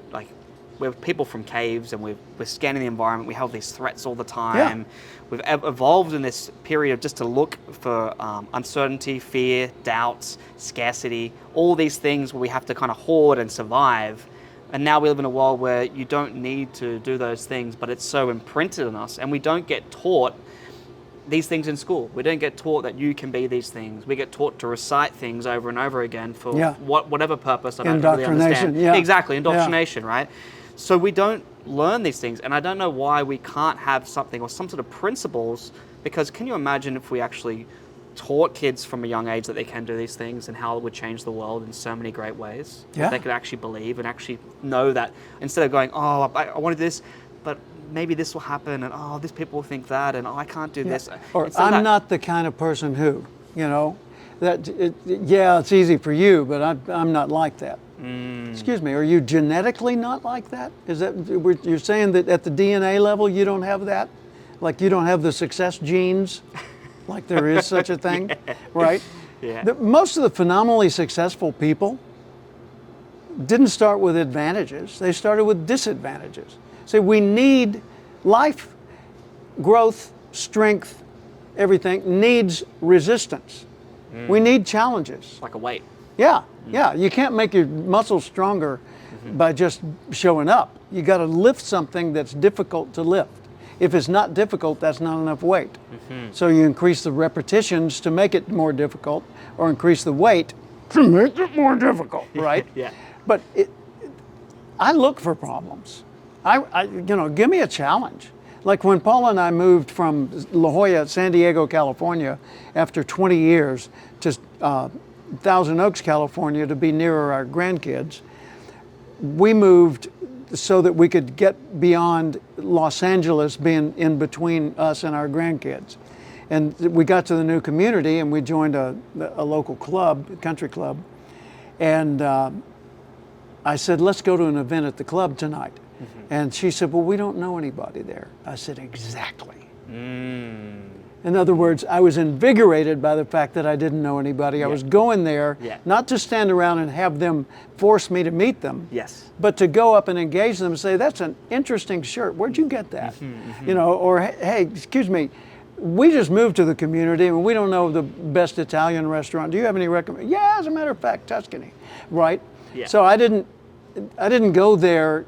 people from caves and we're scanning the environment. We have these threats all the time. Yeah. We've evolved in this period just to look for uncertainty, fear, doubts, scarcity, all these things where we have to kind of hoard and survive. And now we live in a world where you don't need to do those things, but it's so imprinted on us, and we don't get taught these things in school. We don't get taught that you can be these things. We get taught to recite things over and over again for whatever purpose. I don't really understand. Yeah. Exactly, indoctrination, right? So we don't learn these things, and I don't know why we can't have something or some sort of principles, because can you imagine if we actually taught kids from a young age that they can do these things and how it would change the world in so many great ways? Yeah. If they could actually believe and actually know that, instead of going, oh, I want to do this, but maybe this will happen, and oh, these people will think that, and oh, I can't do this. Or I'm not the kind of person who, it's easy for you, but I'm not like that. Excuse me, are you genetically not like that? Is that, you're saying that at the DNA level you don't have that? Like you don't have the success genes? Like there is such a thing, right? Yeah. Most of the phenomenally successful people didn't start with advantages. They started with disadvantages. So we need life, growth, strength, everything needs resistance. We need challenges. Like a weight. Yeah. You can't make your muscles stronger by just showing up. You got to lift something that's difficult to lift. If it's not difficult, that's not enough weight. So you increase the repetitions to make it more difficult, or increase the weight to make it more difficult, right? Yeah. But I look for problems. Give me a challenge. Like when Paula and I moved from La Jolla, San Diego, California, after 20 years to Thousand Oaks, California, to be nearer our grandkids, we moved so that we could get beyond Los Angeles being in between us and our grandkids. And we got to the new community and we joined a local club, a country club. And I said, let's go to an event at the club tonight. And she said, well, we don't know anybody there. I said, exactly. In other words, I was invigorated by the fact that I didn't know anybody. I was going there not to stand around and have them force me to meet them, but to go up and engage them and say, that's an interesting shirt. Where'd you get that? Or hey, excuse me, we just moved to the community and we don't know the best Italian restaurant. Do you have any recommendations? Yeah, as a matter of fact, Tuscany, right? So I didn't go there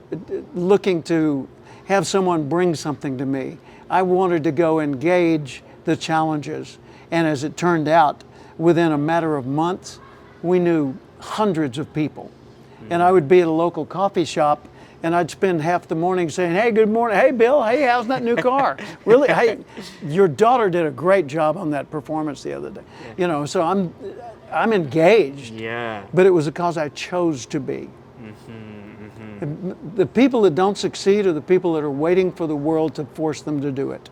looking to have someone bring something to me. I wanted to go engage the challenges. And as it turned out, within a matter of months, we knew hundreds of people. And I would be at a local coffee shop and I'd spend half the morning saying, hey, good morning. Hey, Bill, hey, how's that new car? Really? Hey, your daughter did a great job on that performance the other day. So I'm engaged. But it was because I chose to be. The people that don't succeed are the people that are waiting for the world to force them to do it.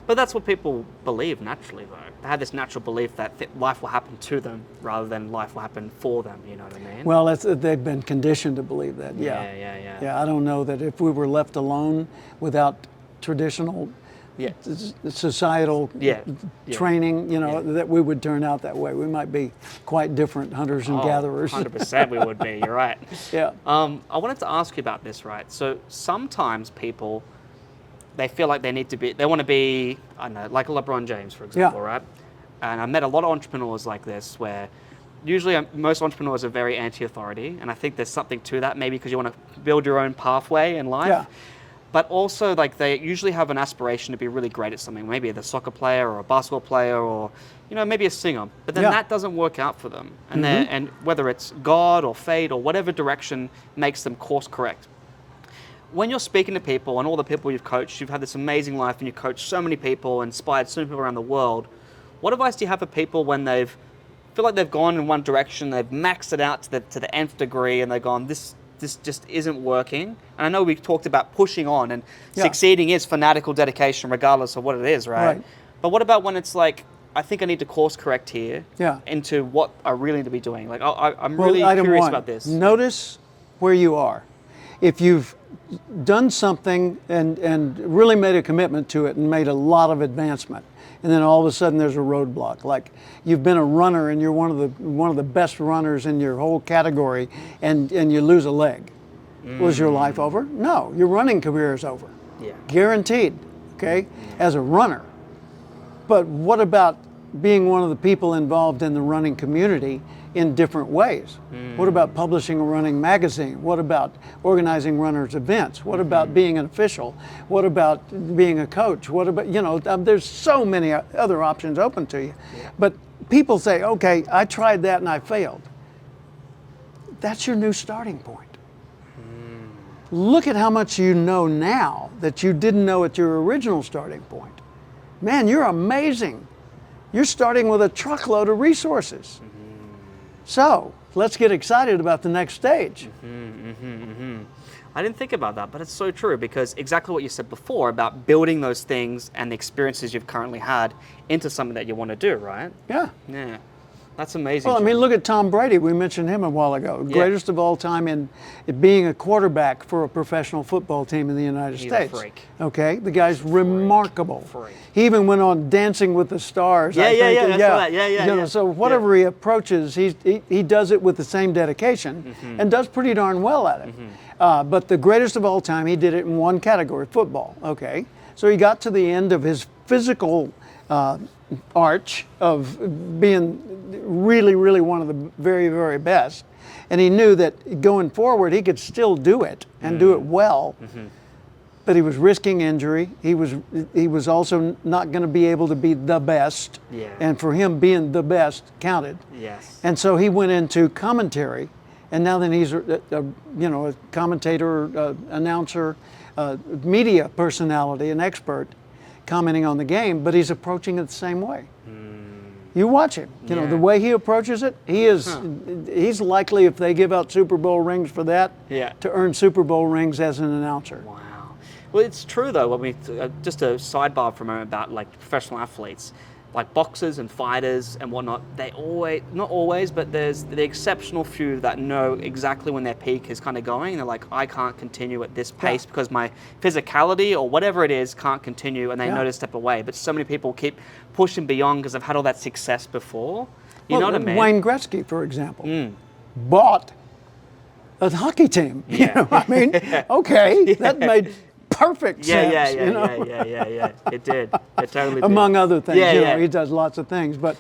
But that's what people believe naturally, though. They have this natural belief that life will happen to them rather than life will happen for them, you know what I mean? Well, they've been conditioned to believe that, Yeah, I don't know that if we were left alone without traditional societal traiing, that we would turn out that way. We might be quite different hunters and gatherers. 100% we would be, you're right. Yeah. I wanted to ask you about this, right? So sometimes people, they feel like they want to be, I don't know, like LeBron James, for example, right? And I met a lot of entrepreneurs like this where usually most entrepreneurs are very anti-authority, and I think there's something to that, maybe because you want to build your own pathway in life. Yeah. But also, like, they usually have an aspiration to be really great at something, maybe a soccer player or a basketball player or, maybe a singer. But then that doesn't work out for them. And and whether it's God or fate or whatever direction makes them course correct. When you're speaking to people and all the people you've coached, you've had this amazing life and you've coached so many people, inspired so many people around the world. What advice do you have for people when feel like they've gone in one direction, they've maxed it out to the nth degree, and they've gone, this just isn't working? And I know we've talked about pushing on, and succeeding is fanatical dedication regardless of what it is, right? But what about when it's like, I think I need to course correct here into what I really need to be doing? Like, I'm really curious about this. Notice where you are. If you've done something and really made a commitment to it and made a lot of advancement, and then all of a sudden there's a roadblock, like you've been a runner and you're one of the best runners in your whole category, and you lose a leg. Was your life over? No, your running career is over. Yeah. Guaranteed, okay, as a runner. But what about being one of the people involved in the running community in different ways? What about publishing a running magazine? What about organizing runners' events? What about being an official? What about being a coach? What about, there's so many other options open to you. Yeah. But people say, okay, I tried that and I failed. That's your new starting point. Look at how much you know now that you didn't know at your original starting point. Man, you're amazing. You're starting with a truckload of resources. So let's get excited about the next stage. I didn't think about that, but it's so true, because exactly what you said before about building those things and the experiences you've currently had into something that you want to do, right? Yeah. Yeah. That's amazing. Well, I mean, look at Tom Brady. We mentioned him a while ago. Greatest of all time in being a quarterback for a professional football team in the United States. A freak. Okay, the guy's remarkable. Freak. He even went on Dancing with the Stars. Yeah. So whatever he approaches, he does it with the same dedication and does pretty darn well at it. But the greatest of all time, he did it in one category, football. Okay, so he got to the end of his physical arch of being really, really one of the very, very best. And he knew that going forward, he could still do it and do it well. But he was risking injury. He was also not going to be able to be the best. Yeah. And for him, being the best counted. Yes. And so he went into commentary. And now then he's a commentator, announcer, media personality, an expert, commenting on the game, but he's approaching it the same way. You watch him. The way he approaches it, he's likely, if they give out Super Bowl rings for that, to earn Super Bowl rings as an announcer. Wow. Well, it's true though. When just a sidebar for a moment about like professional athletes, like boxers and fighters and whatnot, they always, not always, but there's the exceptional few that know exactly when their peak is kind of going. And they're like, I can't continue at this pace because my physicality or whatever it is can't continue, and they know to step away. But so many people keep pushing beyond because they've had all that success before. You know what I mean? Wayne Gretzky, for example, bought a hockey team. Yeah. I mean, okay, that made perfect sense. Yeah. It did. It totally did. Among other things, he does lots of things, but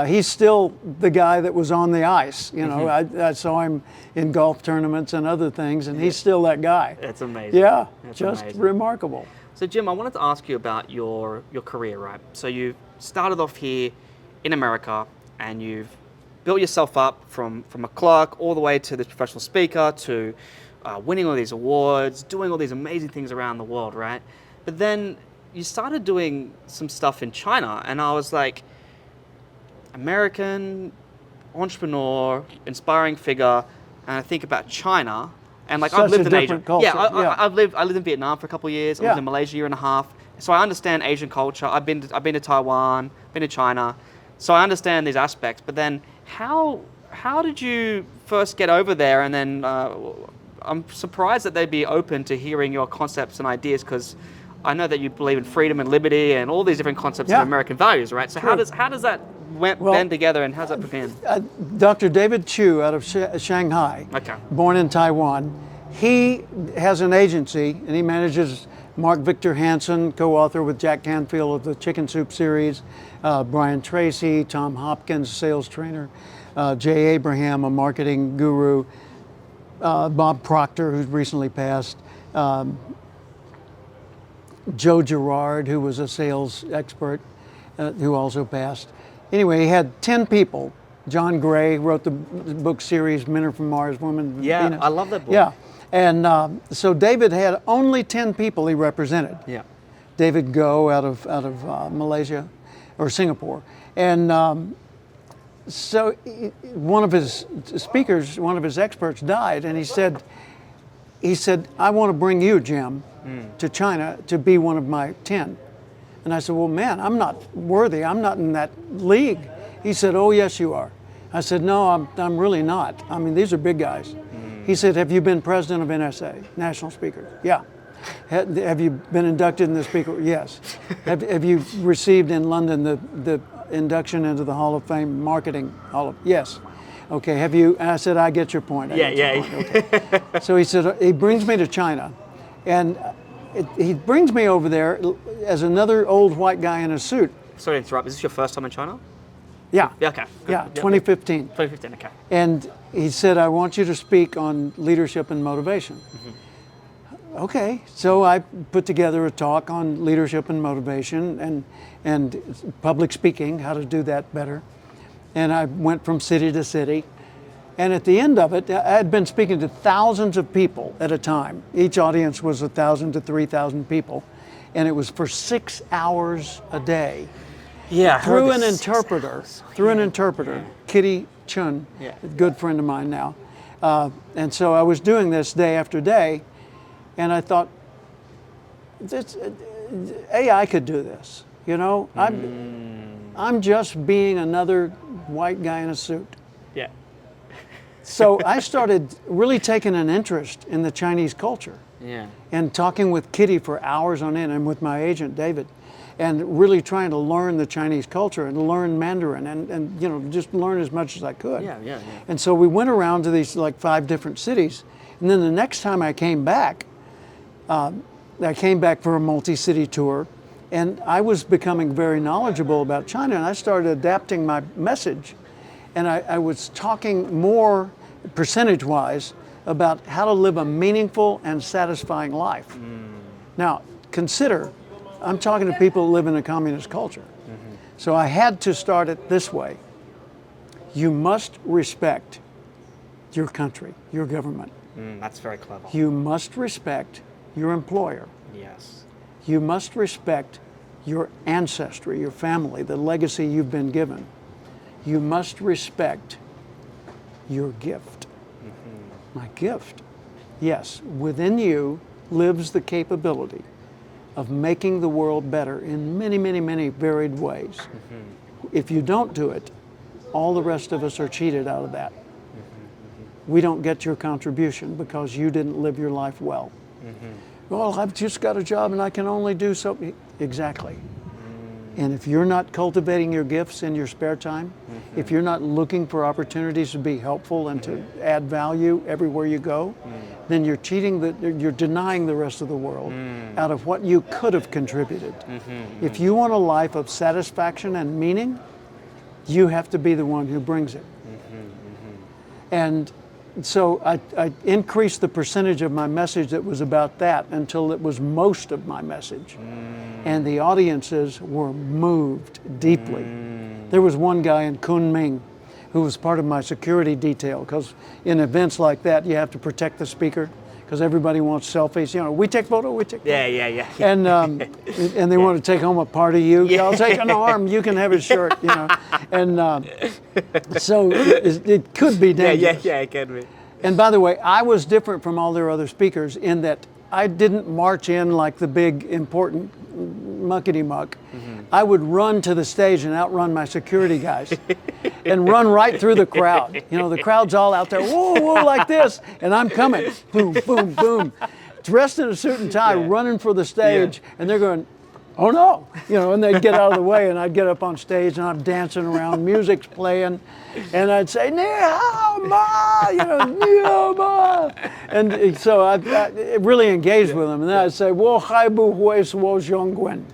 he's still the guy that was on the ice. I saw him in golf tournaments and other things, and he's still that guy. That's amazing. Yeah, That's just amazing. Remarkable. So Jim, I wanted to ask you about your career, right? So you started off here in America, and you've built yourself up from a clerk all the way to this professional speaker to winning all these awards, doing all these amazing things around the world, right? But then you started doing some stuff in China, and I was like, American entrepreneur, inspiring figure, and I think about China, and like I've lived in Asia. Culture. I lived in Vietnam for a couple of years. I lived in Malaysia a year and a half, so I understand Asian culture. I've been to Taiwan, been to China, so I understand these aspects. But then, how did you first get over there, and then I'm surprised that they'd be open to hearing your concepts and ideas, because I know that you believe in freedom and liberty and all these different concepts of American values, right? So how does that blend together, and how's that begin? Dr. David Chu out of Shanghai, born in Taiwan, he has an agency and he manages Mark Victor Hansen, co-author with Jack Canfield of the Chicken Soup series, Brian Tracy, Tom Hopkins, sales trainer, Jay Abraham, a marketing guru, Bob Proctor, who's recently passed, Joe Girard, who was a sales expert, who also passed. Anyway, he had 10 people. John Gray wrote the book series, Men Are From Mars, Women. Yeah, Venus. I love that book. Yeah, and so David had only 10 people he represented. Yeah. David Goh out of Malaysia or Singapore, and so one of his speakers, one of his experts died, and he said, I want to bring you, Jim, to China to be one of my 10. And I said, well, man, I'm not worthy. I'm not in that league. He said, oh, yes, you are. I said, no, I'm really not. I mean, these are big guys. He said, have you been president of NSA, national speaker? Yeah. Have you been inducted in the speaker? Yes. Have you received in London the induction into the Hall of Fame marketing hall of? Yes. Okay. Have you? I said, I get your point. Okay. So he said, he brings me to China, and he brings me over there as another old white guy in a suit. Sorry to interrupt. Is this your first time in China? Yeah. Yeah. Okay. Yeah. 2015. 2015. Okay. And he said, I want you to speak on leadership and motivation. Okay, so I put together a talk on leadership and motivation and public speaking, how to do that better. And I went from city to city. And at the end of it, I had been speaking to thousands of people at a time. Each audience was 1,000 to 3,000 people. And it was for 6 hours a day. Yeah. Through an interpreter, Kitty Chun, a good friend of mine now. And so I was doing this day after day. And I thought, AI could do this, you know? I'm just being another white guy in a suit. Yeah. So I started really taking an interest in the Chinese culture. Yeah. And talking with Kitty for hours on end, and with my agent, David, and really trying to learn the Chinese culture and learn Mandarin and you know, just learn as much as I could. Yeah. And so we went around to these like 5 different cities. And then the next time I came back for a multi-city tour, and I was becoming very knowledgeable about China, and I started adapting my message. And I was talking more percentage-wise about how to live a meaningful and satisfying life. Now, consider, I'm talking to people who live in a communist culture. So I had to start it this way. You must respect your country, your government. That's very clever. You must respect your employer. Yes. You must respect your ancestry, your family, the legacy you've been given. You must respect your gift. My gift. Yes, within you lives the capability of making the world better in many, many, many varied ways. If you don't do it, all the rest of us are cheated out of that. We don't get your contribution because you didn't live your life well. Well, I've just got a job and I can only do so. Exactly. And if you're not cultivating your gifts in your spare time, if you're not looking for opportunities to be helpful and to add value everywhere you go, then you're you're denying the rest of the world out of what you could have contributed. If you want a life of satisfaction and meaning, you have to be the one who brings it. And so I increased the percentage of my message that was about that until it was most of my message. And the audiences were moved deeply. There was one guy in Kunming who was part of my security detail, because in events like that, you have to protect the speaker because everybody wants selfies. You know, we take photo, we take photo. Yeah. And they want to take home a part of you. Yeah. I'll take an arm, you can have his shirt, you know. And so it could be dangerous. Yeah, it can be. And by the way, I was different from all their other speakers in that I didn't march in like the big, important muckety-muck. I would run to the stage and outrun my security guys and run right through the crowd. You know, the crowd's all out there, whoa, whoa, like this, and I'm coming, boom, boom, boom, dressed in a suit and tie, running for the stage, and they're going, oh no, and they'd get out of the way, and I'd get up on stage, and I'm dancing around, music's playing, and I'd say, "Ni hao ma," "Ni hao ma," and so it really engaged with them. And then I'd say, "Wo hai bu hui suo zhong guan."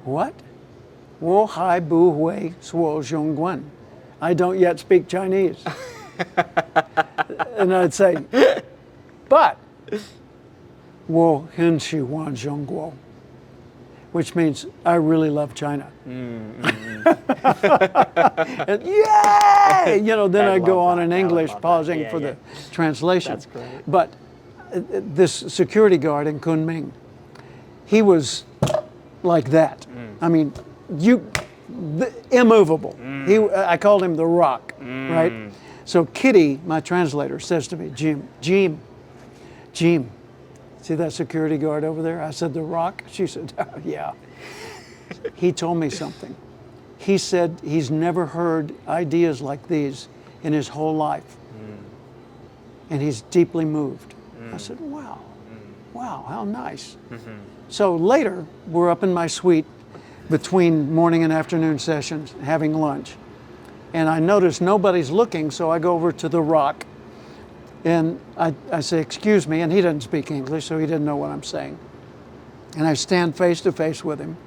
What? Wo hai bu hui suo zhong guan. I don't yet speak Chinese. And I'd say, but wo hen shi wan zhong guo, which means I really love China. And yay! Then I'd go on in English, pausing for the translation. That's great. But this security guard in Kunming, he was like that. I mean, immovable. I called him the Rock, right? So Kitty, my translator, says to me, Jim, see that security guard over there? I said, the Rock? She said, oh, yeah. He told me something. He said he's never heard ideas like these in his whole life. And he's deeply moved. I said, wow, how nice. So later, we're up in my suite between morning and afternoon sessions, having lunch. And I notice nobody's looking, so I go over to the Rock. And I say, excuse me, and he doesn't speak English, so he didn't know what I'm saying. And I stand face to face with him.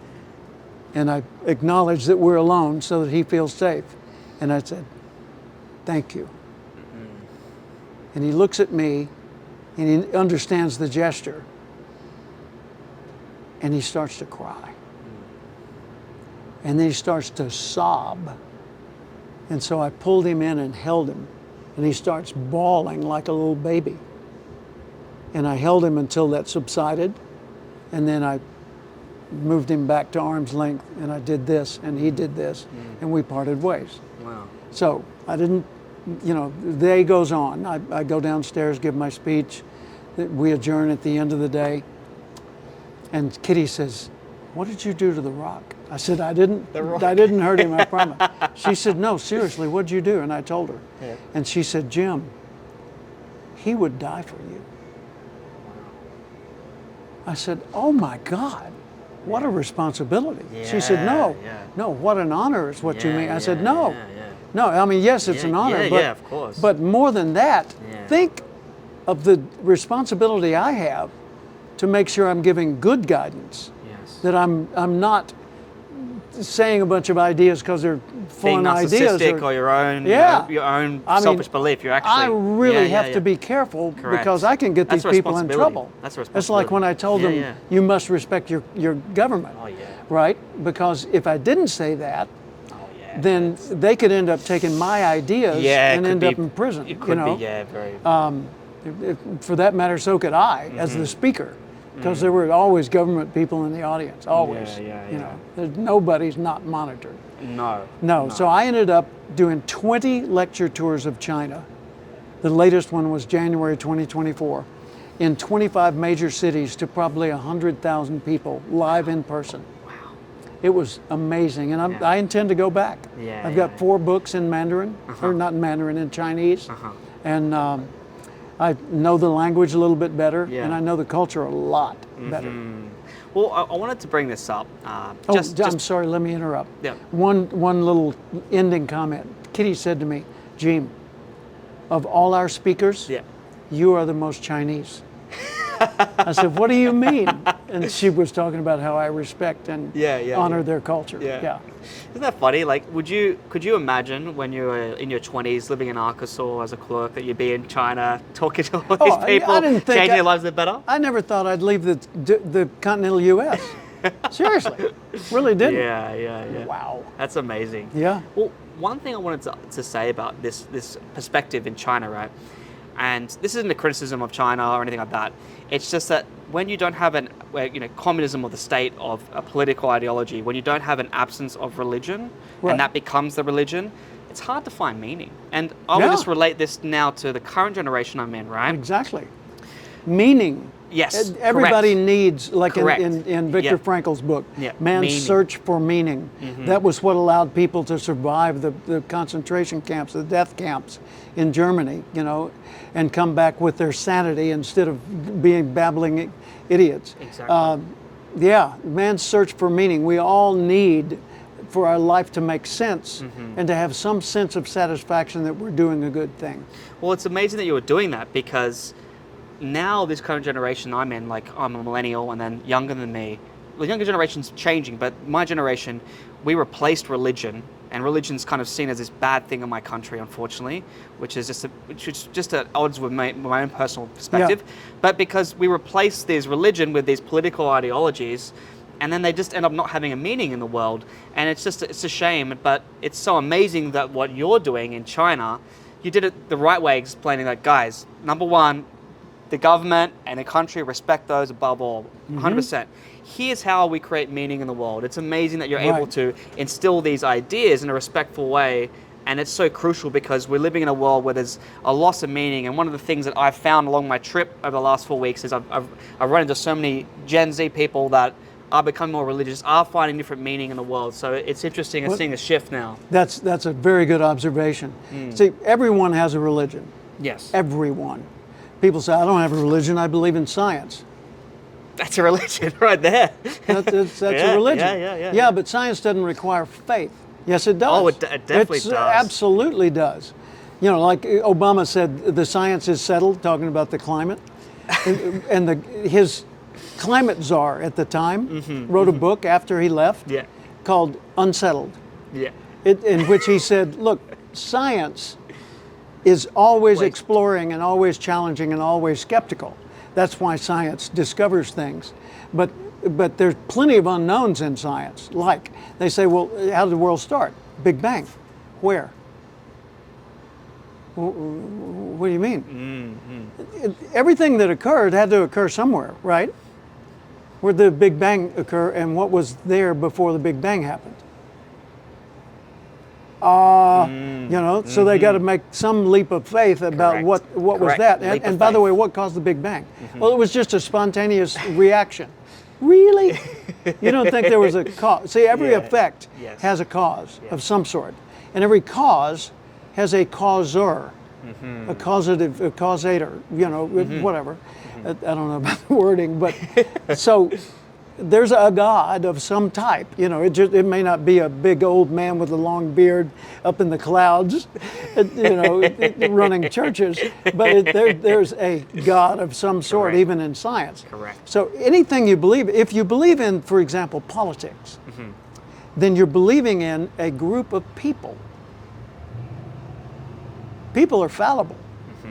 And I acknowledge that we're alone so that he feels safe. And I said, thank you. And he looks at me, and he understands the gesture. And he starts to cry. And then he starts to sob. And so I pulled him in and held him. And he starts bawling like a little baby. And I held him until that subsided. And then I moved him back to arm's length. And I did this, and he did this. And we parted ways. Wow. So I didn't, the day goes on. I go downstairs, give my speech. We adjourn at the end of the day. And Kitty says, what did you do to the Rock? I said, I didn't hurt him, I promise. She said, no, seriously, what'd you do? And I told her. Yeah. And she said, Jim, he would die for you. I said, oh my God, what a responsibility. She said, no, what an honor is what you mean. I said, no, I mean, yes, it's an honor, but, of course. But more than that, think of the responsibility I have to make sure I'm giving good guidance. Yes. That I'm not saying a bunch of ideas because they're fun being ideas. narcissistic or your own, your own selfish belief. You're actually. I really have to be careful because I can get these people in trouble. That's a responsibility. It's like when I told them, you must respect your government. Oh, yeah. Right? Because if I didn't say that, then they could end up taking my ideas and end up in prison. It could be, very. For that matter, so could I as the speaker. Because there were always government people in the audience, always. Nobody's not monitored. No. So I ended up doing 20 lecture tours of China. The latest one was January 2024, in 25 major cities to probably 100,000 people live in person. Wow. It was amazing, and I intend to go back. I've got 4 books in Mandarin, or not in Mandarin, in Chinese, and I know the language a little bit better, and I know the culture a lot better. Well, I wanted to bring this up. I'm sorry, let me interrupt. Yeah. One little ending comment. Kitty said to me, Jim, of all our speakers, you are the most Chinese. I said, what do you mean? And she was talking about how I respect and honor their culture. Isn't that funny? Like, could you imagine when you were in your 20s living in Arkansas as a clerk that you'd be in China talking to all these people, changing their lives a bit better? I never thought I'd leave the continental U.S. Seriously, really didn't. Yeah. Wow. That's amazing. Yeah. Well, one thing I wanted to say about this perspective in China, right? And this isn't a criticism of China or anything like that. It's just that when you don't have communism or the state of a political ideology, when you don't have an absence of religion, and that becomes the religion, it's hard to find meaning. And I will just relate this now to the current generation I'm in, right? Exactly. Meaning. Yes. Everybody needs, like in Viktor Frankl's book, Man's Search for Meaning. That was what allowed people to survive the concentration camps, the death camps in Germany, and come back with their sanity instead of being babbling idiots. Exactly. Yeah, man's search for meaning. We all need for our life to make sense and to have some sense of satisfaction that we're doing a good thing. Well, it's amazing that you were doing that, because now this current generation I'm in, like I'm a millennial and then younger than me, the younger generation's changing, but my generation, we replaced religion, and religion's kind of seen as this bad thing in my country, unfortunately, which is just at odds with my own personal perspective. Yeah. But because we replace this religion with these political ideologies, and then they just end up not having a meaning in the world, and it's a shame. But it's so amazing that what you're doing in China, you did it the right way, explaining that, guys, number one, the government and the country respect those above all, 100%. Here's how we create meaning in the world. It's amazing that you're able to instill these ideas in a respectful way, and it's so crucial because we're living in a world where there's a loss of meaning. And one of the things that I've found along my trip over the last 4 weeks is I've run into so many Gen Z people that are becoming more religious, are finding different meaning in the world. So it's interesting and seeing a shift now. That's a very good observation. See, everyone has a religion. Yes. Everyone. People say, I don't have a religion, I believe in science. That's a religion right there. That's a religion. Yeah, but science doesn't require faith. Yes, it does. Oh, it definitely does. Absolutely does. You know, like Obama said, the science is settled, talking about the climate. And his climate czar at the time wrote a book after he left called Unsettled, in which he said, look, science is always exploring and always challenging and always skeptical. That's why science discovers things. But there's plenty of unknowns in science. Like, they say, well, how did the world start? Big Bang. Where? What do you mean? Everything that occurred had to occur somewhere, right? Where did the Big Bang occur, and what was there before the Big Bang happened? You know, so they got to make some leap of faith about what was that. And by the way, what caused the Big Bang? Well, it was just a spontaneous reaction. Really? You don't think there was a cause? See, every effect has a cause of some sort. And every cause has a causer, a causative, a causator, you know, whatever. I don't know about the wording, but so there's a God of some type. You know, it may not be a big old man with a long beard up in the clouds, you know, running churches, but there's a God of some sort, even in science. Correct. So anything you believe, if you believe in, for example, politics, then you're believing in a group of people. People are fallible.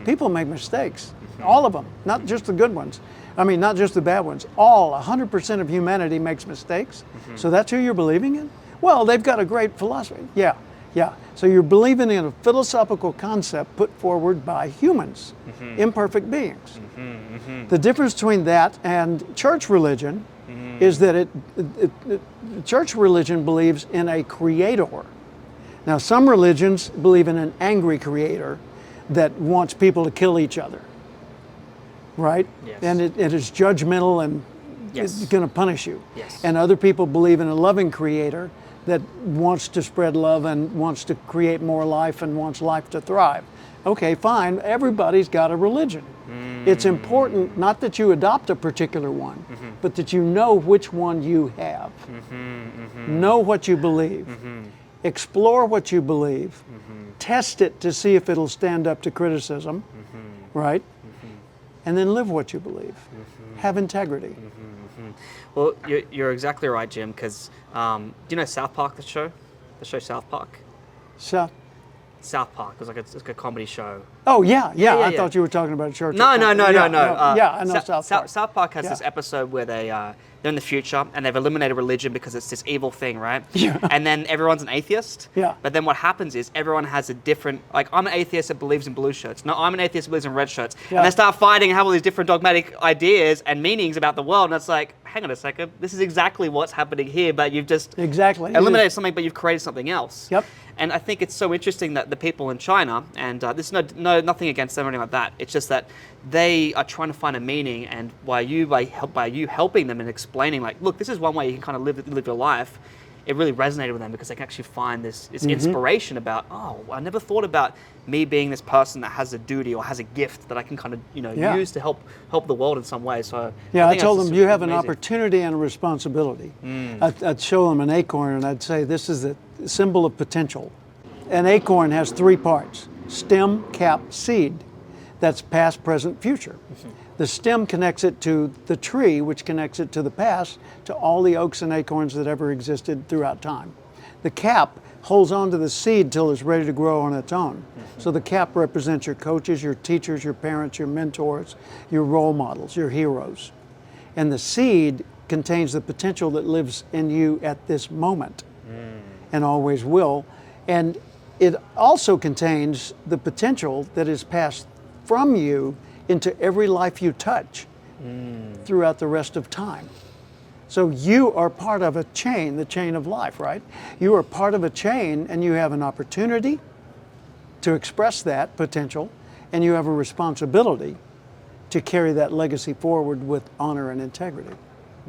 People make mistakes. All of them, not just the good ones. I mean, not just the bad ones. 100% of humanity makes mistakes. So that's who you're believing in? Well, they've got a great philosophy. Yeah. So you're believing in a philosophical concept put forward by humans, imperfect beings. The difference between that and church religion is that church religion believes in a creator. Now, some religions believe in an angry creator that wants people to kill each other. Right? Yes. And it is judgmental and it's going to punish you. Yes. And other people believe in a loving creator that wants to spread love and wants to create more life and wants life to thrive. Okay, fine. Everybody's got a religion. It's important not that you adopt a particular one, but that you know which one you have. Know what you believe. Explore what you believe. Test it to see if it'll stand up to criticism. Right? And then live what you believe. Have integrity. Well, you're exactly right, Jim, because do you know South Park, the show? The show South Park? South Park. It was like a comedy show. Oh, yeah. I thought you were talking about a church. No. I know South Park. South Park has this episode where they're in the future and they've eliminated religion because it's this evil thing, right? Yeah. And then everyone's an atheist. Yeah. But then what happens is everyone has a different, like I'm an atheist that believes in blue shirts. No, I'm an atheist that believes in red shirts. Yeah. And they start fighting and have all these different dogmatic ideas and meanings about the world. And it's like, hang on a second, this is exactly what's happening here, but you've just eliminated something, but you've created something else. Yep. And I think it's so interesting that the people in China, and this is nothing against them or anything like that, it's just that they are trying to find a meaning, and by you helping them and explaining, like, look, this is one way you can kind of live your life, it really resonated with them because they can actually find this inspiration about, oh, I never thought about me being this person that has a duty or has a gift that I can kind of, use to help the world in some way. So Yeah, I think told that's them you have an amazing. opportunity and a responsibility. I'd show them an acorn and I'd say, this is the symbol of potential. An acorn has 3 parts: stem, cap, seed. That's past, present, future. The stem connects it to the tree, which connects it to the past, to all the oaks and acorns that ever existed throughout time. The cap holds on to the seed till it's ready to grow on its own. So the cap represents your coaches, your teachers, your parents, your mentors, your role models, your heroes. And the seed contains the potential that lives in you at this moment and always will. And it also contains the potential that is passed from you into every life you touch throughout the rest of time. So you are part of a chain, the chain of life, right? You are part of a chain and you have an opportunity to express that potential, and you have a responsibility to carry that legacy forward with honor and integrity.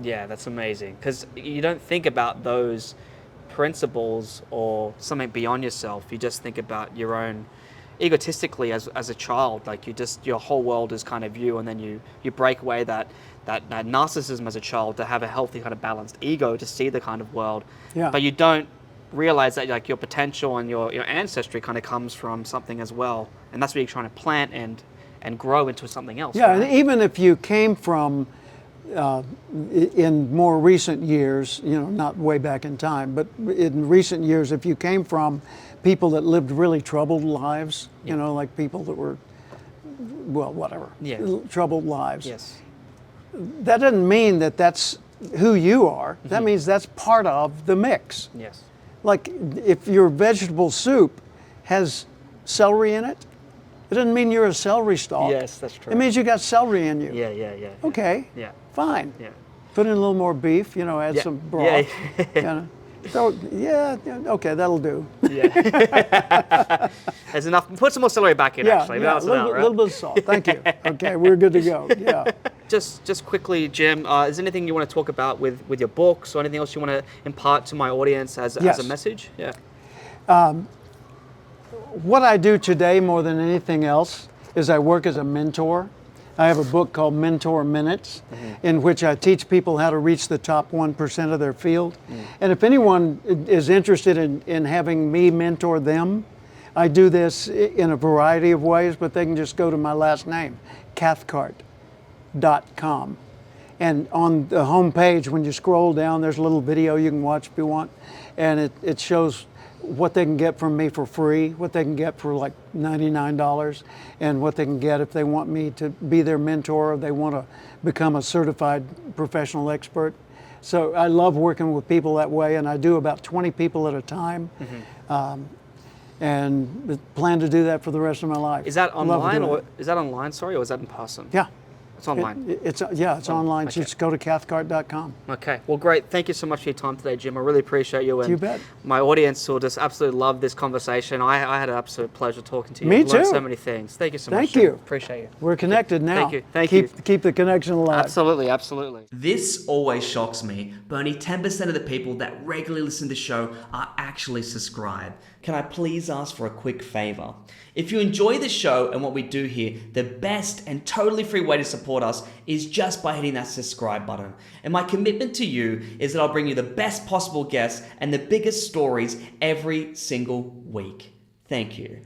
Yeah, that's amazing, because you don't think about those principles or something beyond yourself. You just think about your own egotistically as a child. Like your whole world is kind of you, and then you break away that narcissism as a child to have a healthy kind of balanced ego to see the kind of world. Yeah. But you don't realize that like your potential and your ancestry kind of comes from something as well, and that's what you're trying to plant and grow into something else. Yeah, right? and even if you came from, in more recent years, not way back in time, but in recent years, if you came from people that lived really troubled lives, like people that were, well, whatever, troubled lives. Yes. That doesn't mean that that's who you are. That means that's part of the mix. Yes. Like if your vegetable soup has celery in it, it doesn't mean you're a celery stalk. Yes, that's true. It means you got celery in you. Yeah. Okay. Yeah. Fine. Yeah. Put in a little more beef, add some broth. Okay, that'll do. Yeah. There's enough. Put some more celery back in, actually. A Balance it out, right? little bit of salt. Thank you. Okay, we're good to go. Yeah. Just quickly, Jim, is there anything you want to talk about with your books or anything else you want to impart to my audience as a message? Yeah. What I do today more than anything else is I work as a mentor. I have a book called Mentor Minutes, in which I teach people how to reach the top 1% of their field. And if anyone is interested in having me mentor them, I do this in a variety of ways, but they can just go to my last name, Cathcart.com. And on the home page, when you scroll down, there's a little video you can watch if you want, and it shows what they can get from me for free, what they can get for like $99, and what they can get if they want me to be their mentor or they want to become a certified professional expert. So I love working with people that way, and I do about 20 people at a time, and plan to do that for the rest of my life. Is that online or is that online? Sorry, or is that in person? Yeah. It's online. It's online. Okay. Just go to Cathcart.com. Okay. Well, great. Thank you so much for your time today, Jim. I really appreciate you. And You bet. My audience will just absolutely love this conversation. I had an absolute pleasure talking to you. Me I've learned too. so many things. Thank you so much. Thank Jim. you. Appreciate you. We're connected now. Thank you. Keep the connection alive. Absolutely. Absolutely. This always shocks me, but only 10% of the people that regularly listen to the show are actually subscribed. Can I please ask for a quick favor? If you enjoy the show and what we do here, the best and totally free way to support us is just by hitting that subscribe button. And my commitment to you is that I'll bring you the best possible guests and the biggest stories every single week. Thank you.